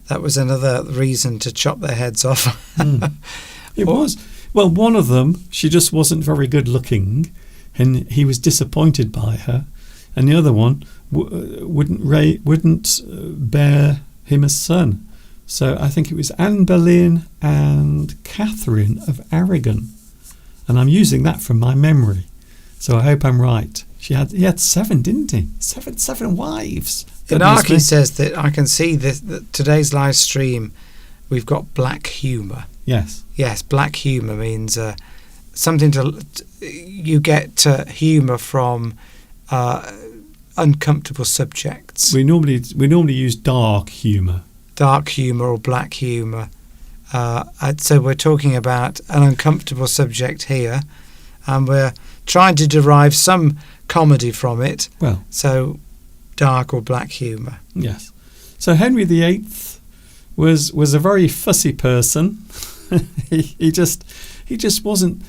that was another reason to chop their heads off. It was. Well, one of them, she just wasn't very good looking, and he was disappointed by her, and the other one wouldn't bear him a son. So I think it was Anne Boleyn and Catherine of Aragon, and I'm using that from my memory. So I hope I'm right. He had 7, didn't he? Seven wives. Ganaki says that I can see that today's live stream, we've got black humour. Yes. Yes, black humour means something you get humour from uncomfortable subjects. We normally use dark humour. Dark humour or black humour. So we're talking about an uncomfortable subject here, and we're trying to derive some comedy from it. Well, so dark or black humour. Yes. So Henry VIII was a very fussy person. he just wasn't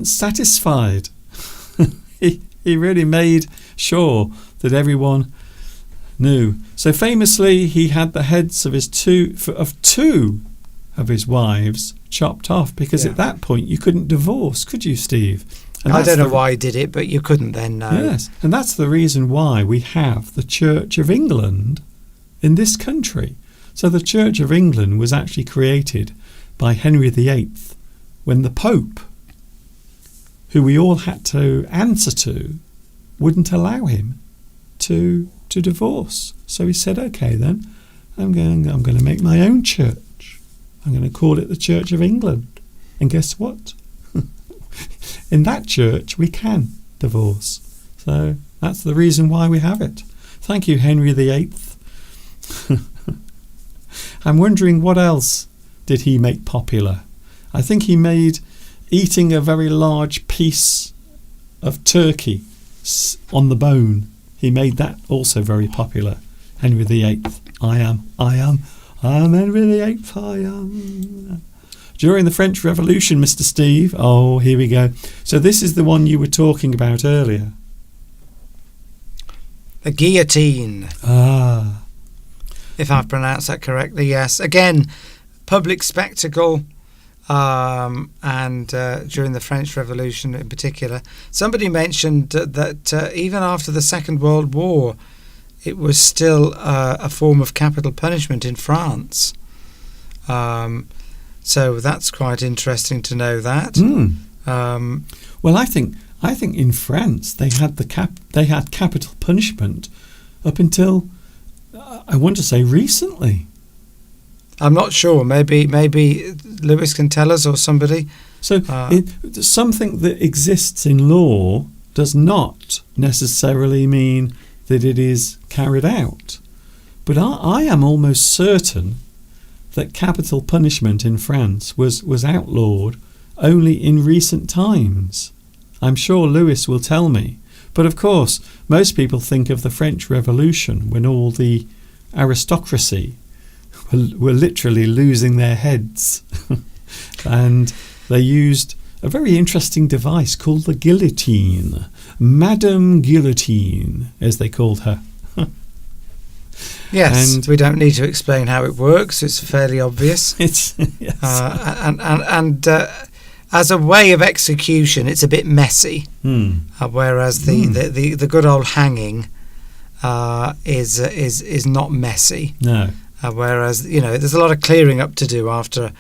satisfied. he really made sure that everyone knew. So famously, he had the heads of two of his wives chopped off because at that point you couldn't divorce, could you, Steve? And I don't know why he did it, but you couldn't then, no. Yes, and that's the reason why we have the Church of England in this country. So the Church of England was actually created by Henry VIII when the Pope, who we all had to answer to, wouldn't allow him to divorce. So he said, okay then, I'm going to make my own church. I'm going to call it the Church of England. And guess what? In that church, we can divorce. So that's the reason why we have it. Thank you, Henry VIII. I'm wondering what else did he make popular? I think he made eating a very large piece of turkey on the bone. He made that also very popular. Henry VIII. I am Henry VIII. I am. During the French Revolution, Mr. Steve. Oh, here we go. So this is the one you were talking about earlier. The guillotine. Ah. If I've pronounced that correctly, yes. Again, public spectacle, and during the French Revolution in particular. Somebody mentioned that even after the Second World War, it was still a form of capital punishment in France. So that's quite interesting to know that. Well, I think in France they had capital punishment up until I want to say recently. I'm not sure. Maybe Lewis can tell us or somebody. So something that exists in law does not necessarily mean that it is carried out. But I am almost certain that capital punishment in France was outlawed only in recent times. I'm sure Lewis will tell me. But of course, most people think of the French Revolution when all the aristocracy were literally losing their heads. And they used a very interesting device called the guillotine. Madame Guillotine, as they called her. Yes, And we don't need to explain how it works. It's fairly obvious. it's yes. And as a way of execution, it's a bit messy. Whereas the good old hanging is not messy. No. Whereas there's a lot of clearing up to do after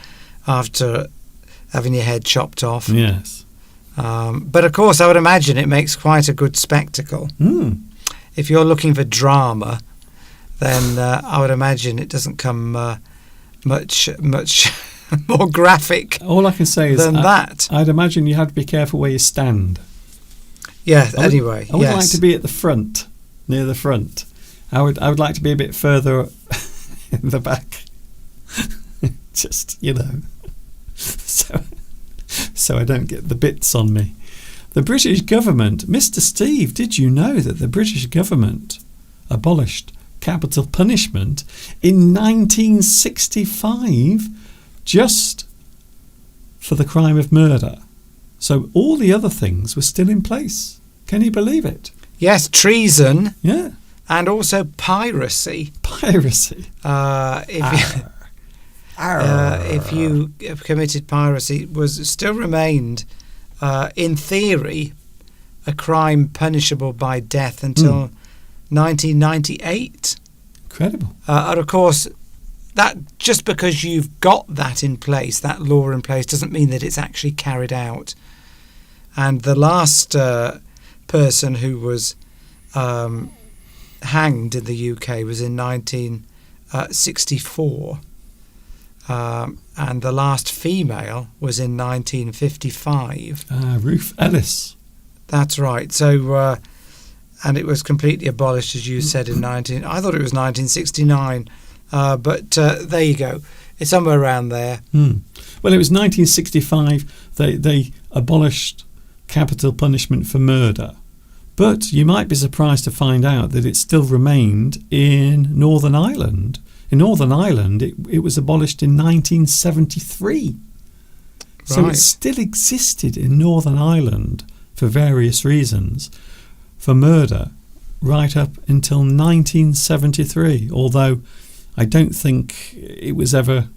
having your head chopped off. Yes. But of course, I would imagine it makes quite a good spectacle. If you're looking for drama, then I would imagine it doesn't come much more graphic. All I can say is than that. I'd imagine you have to be careful where you stand. Yeah. I would Yes. like to be at the front, near the front. I would like to be a bit further in the back. Just so I don't get the bits on me. The British government, Mr. Steve, did you know that the British government abolished capital punishment in 1965 just for the crime of murder? So all the other things were still in place. Can you believe it? Yes, treason. Yeah. And also piracy. Piracy. If you committed piracy, was still remained, in theory, a crime punishable by death until 1998. Incredible. And of course, that just because you've got that in place, that law in place, doesn't mean that it's actually carried out. And the last person who was hanged in the UK was in 1964. And the last female was in 1955. Ruth Ellis. That's right. So, and it was completely abolished, as you said, I thought it was 1969. But there you go. It's somewhere around there. Well, it was 1965. They abolished capital punishment for murder. But you might be surprised to find out that it still remained in Northern Ireland. In Northern Ireland, it was abolished in 1973. So it still existed in Northern Ireland for various reasons for murder right up until 1973, although I don't think it was ever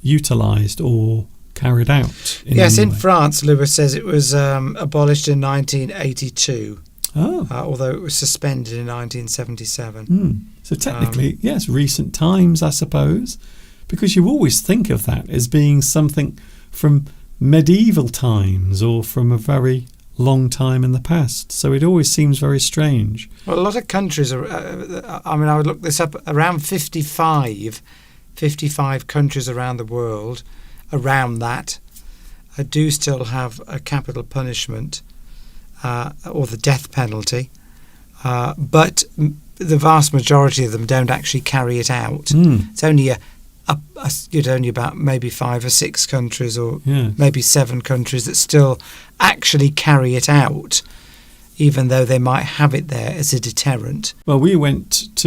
utilised or carried out. In France, Lewis says it was abolished in 1982. Although it was suspended in 1977. So technically, yes, recent times, I suppose, because you always think of that as being something from medieval times or from a very long time in the past. So it always seems very strange. Well, a lot of countries are, I would look this up, around 55 countries around the world, around that, do still have a capital punishment. Or the death penalty, but the vast majority of them don't actually carry it out. It's only only about maybe 5 or 6 countries, or maybe 7 countries that still actually carry it out, even though they might have it there as a deterrent. Well, we used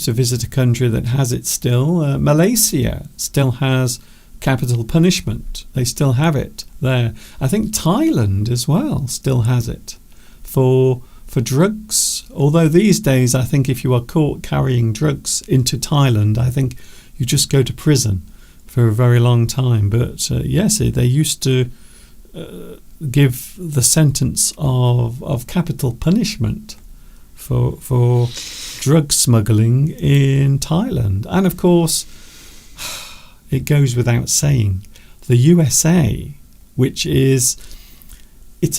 to visit a country that has it still. Malaysia still has capital punishment. They still have it there. I think Thailand as well still has it for drugs. Although these days, I think if you are caught carrying drugs into Thailand, I think you just go to prison for a very long time. But yes, they used to give the sentence of capital punishment for drug smuggling in Thailand. And of course, it goes without saying, the USA, it's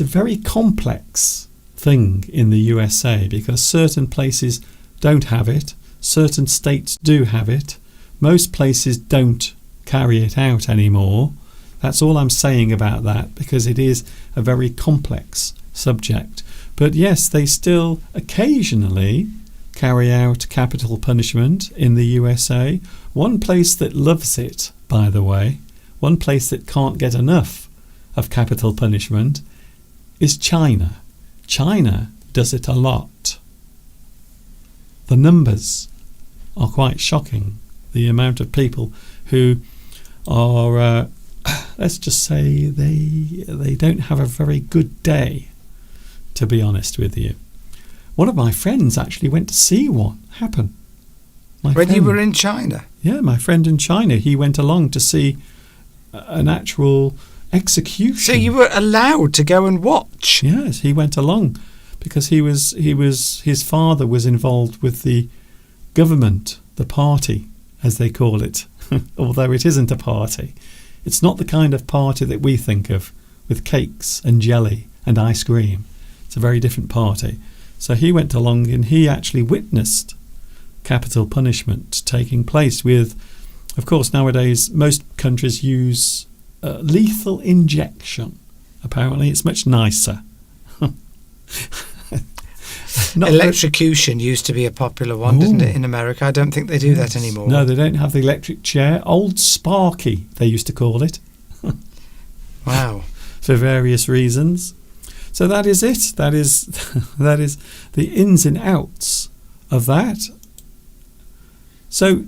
a very complex thing in the USA because certain places don't have it, certain states do have it, most places don't carry it out anymore. That's all I'm saying about that, because it is a very complex subject. But yes, they still occasionally carry out capital punishment in the USA. One place that loves it, by the way, one place that can't get enough of capital punishment is China. China does it a lot. The numbers are quite shocking. The amount of people who are, let's just say, they don't have a very good day, to be honest with you. One of my friends actually went to see one happen. My When you friend- were in China? Yeah, my friend in China, he went along to see an actual execution. So you were allowed to go and watch? Yes, he went along because his father was involved with the government, the party, as they call it, although it isn't a party. It's not the kind of party that we think of, with cakes and jelly and ice cream. It's a very different party. So he went along and he actually witnessed capital punishment taking place with, of course, nowadays most countries use lethal injection. Apparently it's much nicer. Not Electrocution used to be a popular one, didn't it, in America? I don't think they do that anymore. No, they don't have the electric chair. Old Sparky, they used to call it. Wow. For various reasons. So that is it. That is the ins and outs of that. So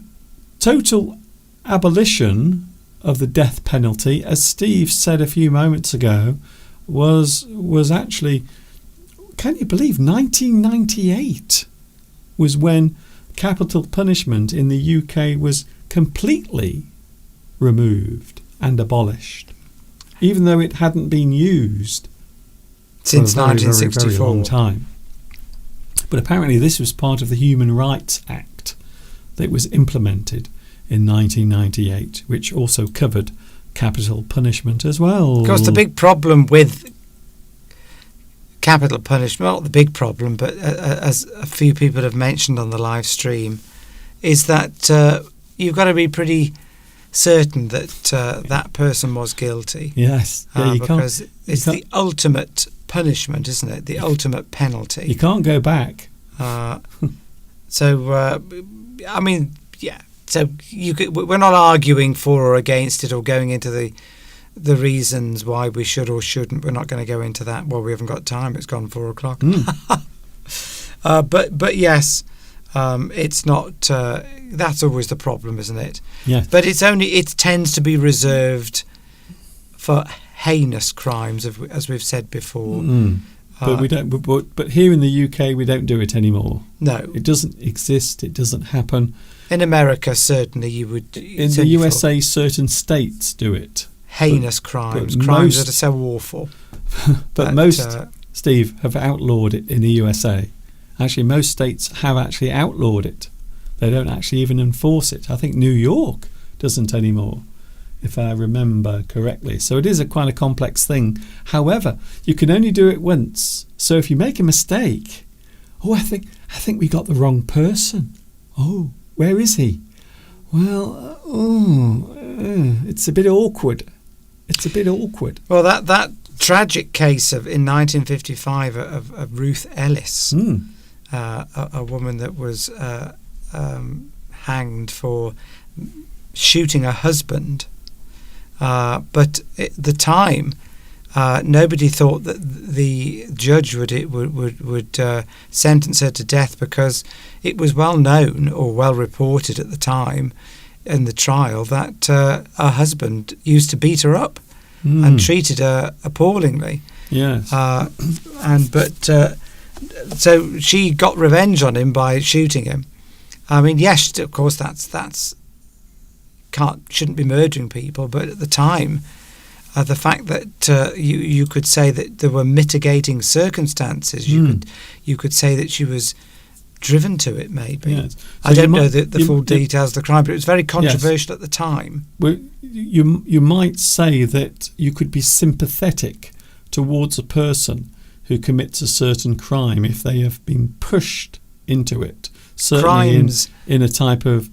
total abolition of the death penalty, as Steve said a few moments ago, was actually, can you believe, 1998 was when capital punishment in the UK was completely removed and abolished, even though it hadn't been used Since for a very, very, 1964. very long time. But apparently this was part of the Human Rights Act that was implemented in 1998, which also covered capital punishment as well. Of course, the big problem with capital punishment, not the big problem, but as a few people have mentioned on the live stream, is that you've got to be pretty certain that that person was guilty. Yes, yeah, because it's the ultimate punishment, isn't it? The ultimate penalty. You can't go back. So, I mean, yeah. So we're not arguing for or against it or going into the reasons why we should or shouldn't. We're not going to go into that. Well, we haven't got time. It's gone 4 o'clock. But yes, it's not. That's always the problem, isn't it? Yes. But it tends to be reserved for heinous crimes, as we've said before. But we don't. But here in the UK, we don't do it anymore. No, it doesn't exist. It doesn't happen. In America, certainly you would. In the USA, certain states do it. Heinous crimes, but crimes most, that are so awful. but most, Steve, have outlawed it in the USA. Actually, most states have actually outlawed it. They don't actually even enforce it. I think New York doesn't anymore, if I remember correctly. So it is quite a complex thing. However, you can only do it once. So if you make a mistake, I think we got the wrong person. Oh, where is he? Well, it's a bit awkward. It's a bit awkward. Well, that tragic case in 1955 of Ruth Ellis, a woman that was hanged for shooting her husband, but at the time, nobody thought that the judge would sentence her to death, because it was well known or well reported at the time in the trial that her husband used to beat her up and treated her appallingly. Yes. So she got revenge on him by shooting him. I mean, yes, of course, that's shouldn't be murdering people, but at the time, the fact that you could say that there were mitigating circumstances, you could say that she was driven to it, maybe. Yes. So I don't know the full details of the crime, but it was very controversial at the time. Well, you might say that you could be sympathetic towards a person who commits a certain crime if they have been pushed into it. Certainly Crimes in a type of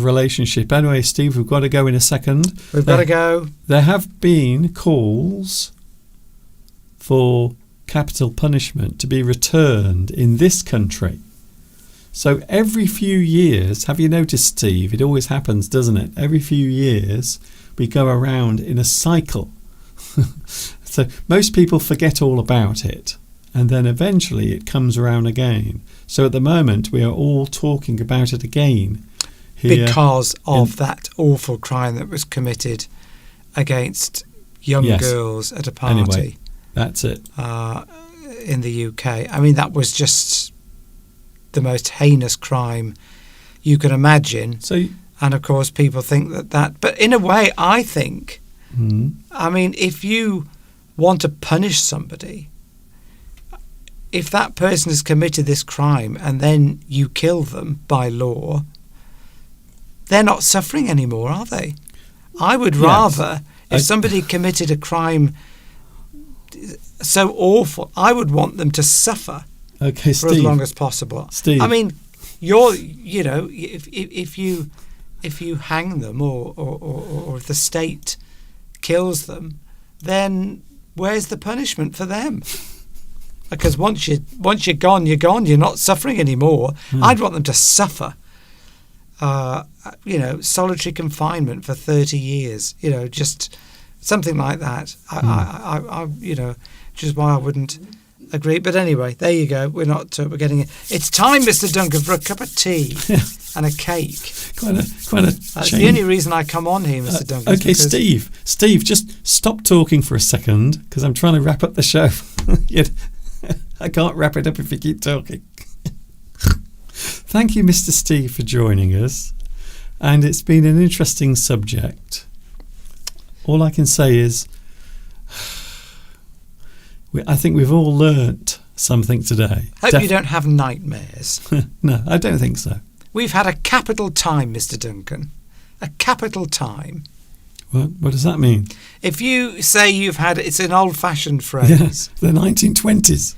relationship. Anyway, Steve, we've got to go in a second. We've got to go. There have been calls for capital punishment to be returned in this country. So every few years, have you noticed, Steve? It always happens, doesn't it? Every few years, we go around in a cycle. So most people forget all about it, and then eventually it comes around again. So at the moment, we are all talking about it again here because of that awful crime that was committed against young girls at a party. Anyway, that's it. In the UK. I mean, that was just the most heinous crime you can imagine. So, And of course, people think that. But in a way, I think, mm, I mean, if you want to punish somebody, if that person has committed this crime and then you kill them by law, they're not suffering anymore, are they? I would Yes. rather, if somebody committed a crime so awful, I would want them to suffer okay, for as Steve. long as possible. Steve. I mean, if you hang them or if the state kills them, then where's the punishment for them? Because once you're gone, you're gone. You're not suffering anymore. I'd want them to suffer. Solitary confinement for 30 years. Just something like that. Which is why I wouldn't agree. But anyway, there you go. We're getting it. It's time, Mr. Duncan, for a cup of tea and a cake. Quite a That's change. the only reason I come on here, Mr. Duncan. Okay, Steve, just stop talking for a second because I'm trying to wrap up the show. I can't wrap it up if you keep talking. Thank you, Mr. Steve, for joining us. And it's been an interesting subject. All I can say is I think we've all learnt something today. Hope you don't have nightmares. No, I don't think so. We've had a capital time, Mr. Duncan. A capital time. What does that mean? If you say it's an old-fashioned phrase. Yes, the 1920s.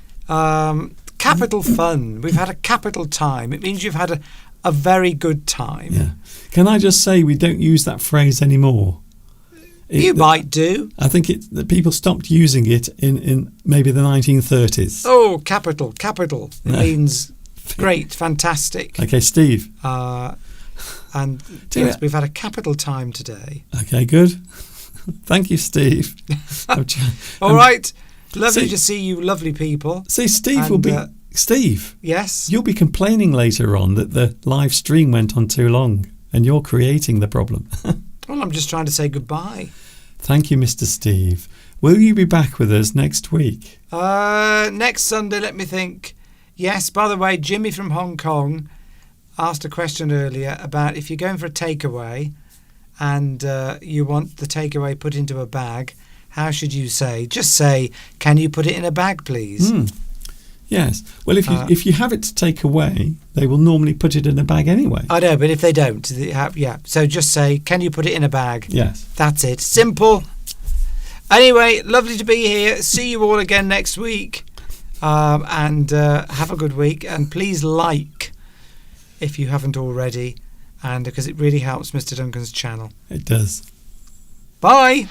Capital fun. We've had a capital time. It means you've had a very good time. Yeah. Can I just say we don't use that phrase anymore? You might do. I think that people stopped using it in maybe the 1930s. Oh, capital. It means great, fantastic. Okay, Steve. And yes, we've had a capital time today. Okay, good. Thank you, Steve. All right. Lovely to see you, lovely people. See, Steve will be... Steve. Yes? You'll be complaining later on that the live stream went on too long and you're creating the problem. Well, I'm just trying to say goodbye. Thank you, Mr. Steve. Will you be back with us next week? Next Sunday, let me think. Yes, by the way, Jimmy from Hong Kong asked a question earlier about if you're going for a takeaway and you want the takeaway put into a bag, how should you say? Just say, can you put it in a bag, please? Yes. Well, if you have it to take away, they will normally put it in a bag anyway. I know, but if they don't, So just say, can you put it in a bag? Yes. That's it. Simple. Anyway, lovely to be here. See you all again next week. And have a good week. And please like if you haven't already, and because it really helps Mr. Duncan's channel. It does. Bye.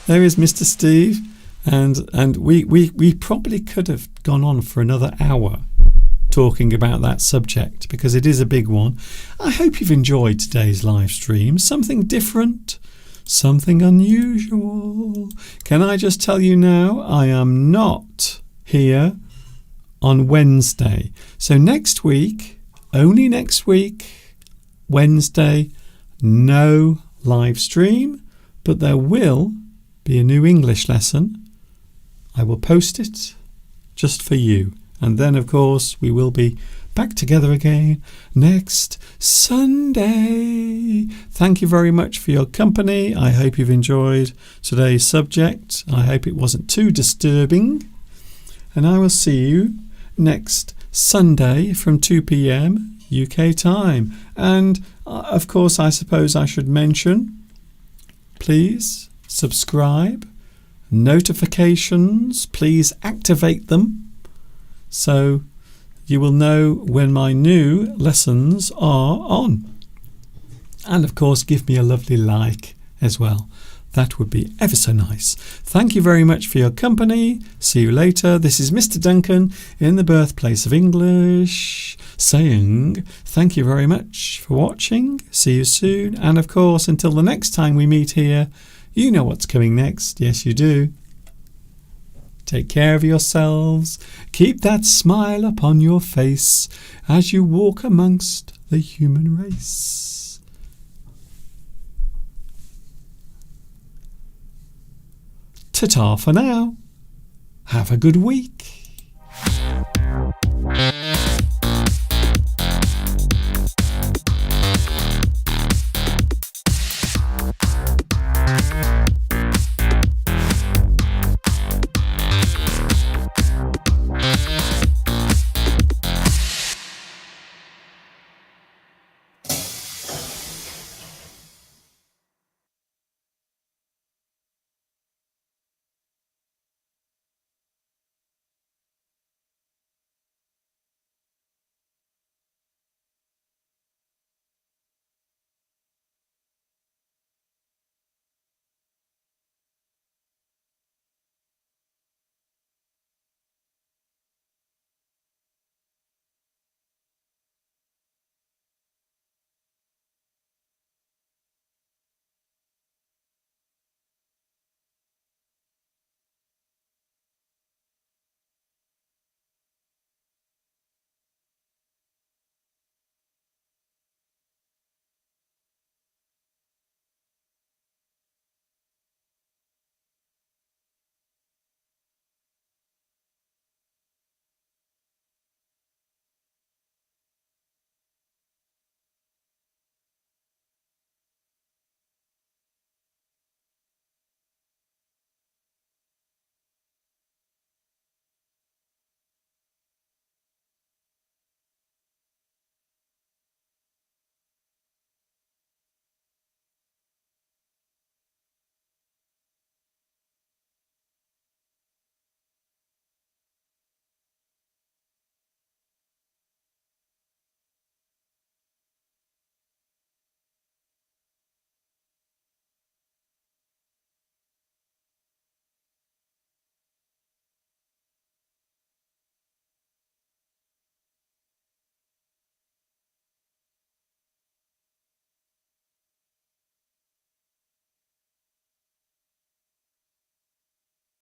There is Mr. Steve. And we probably could have gone on for another hour talking about that subject because it is a big one. I hope you've enjoyed today's live stream. Something different, something unusual. Can I just tell you now, I am not here on Wednesday. So next week, only next week, Wednesday, no live stream, but there will be a new English lesson. I will post it just for you. And then, of course, we will be back together again next Sunday. Thank you very much for your company. I hope you've enjoyed today's subject. I hope it wasn't too disturbing. And I will see you next Sunday from 2 p.m. UK time. And, of course, I suppose I should mention, please subscribe. Notifications, please activate them so you will know when my new lessons are on. And of course, give me a lovely like as well. That would be ever so nice. Thank you very much for your company. See you later. This is Mr. Duncan in the birthplace of English saying thank you very much for watching. See you soon. And of course, until the next time we meet here, you know what's coming next. Yes, you do. Take care of yourselves. Keep that smile upon your face as you walk amongst the human race. Ta-ta for now. Have a good week.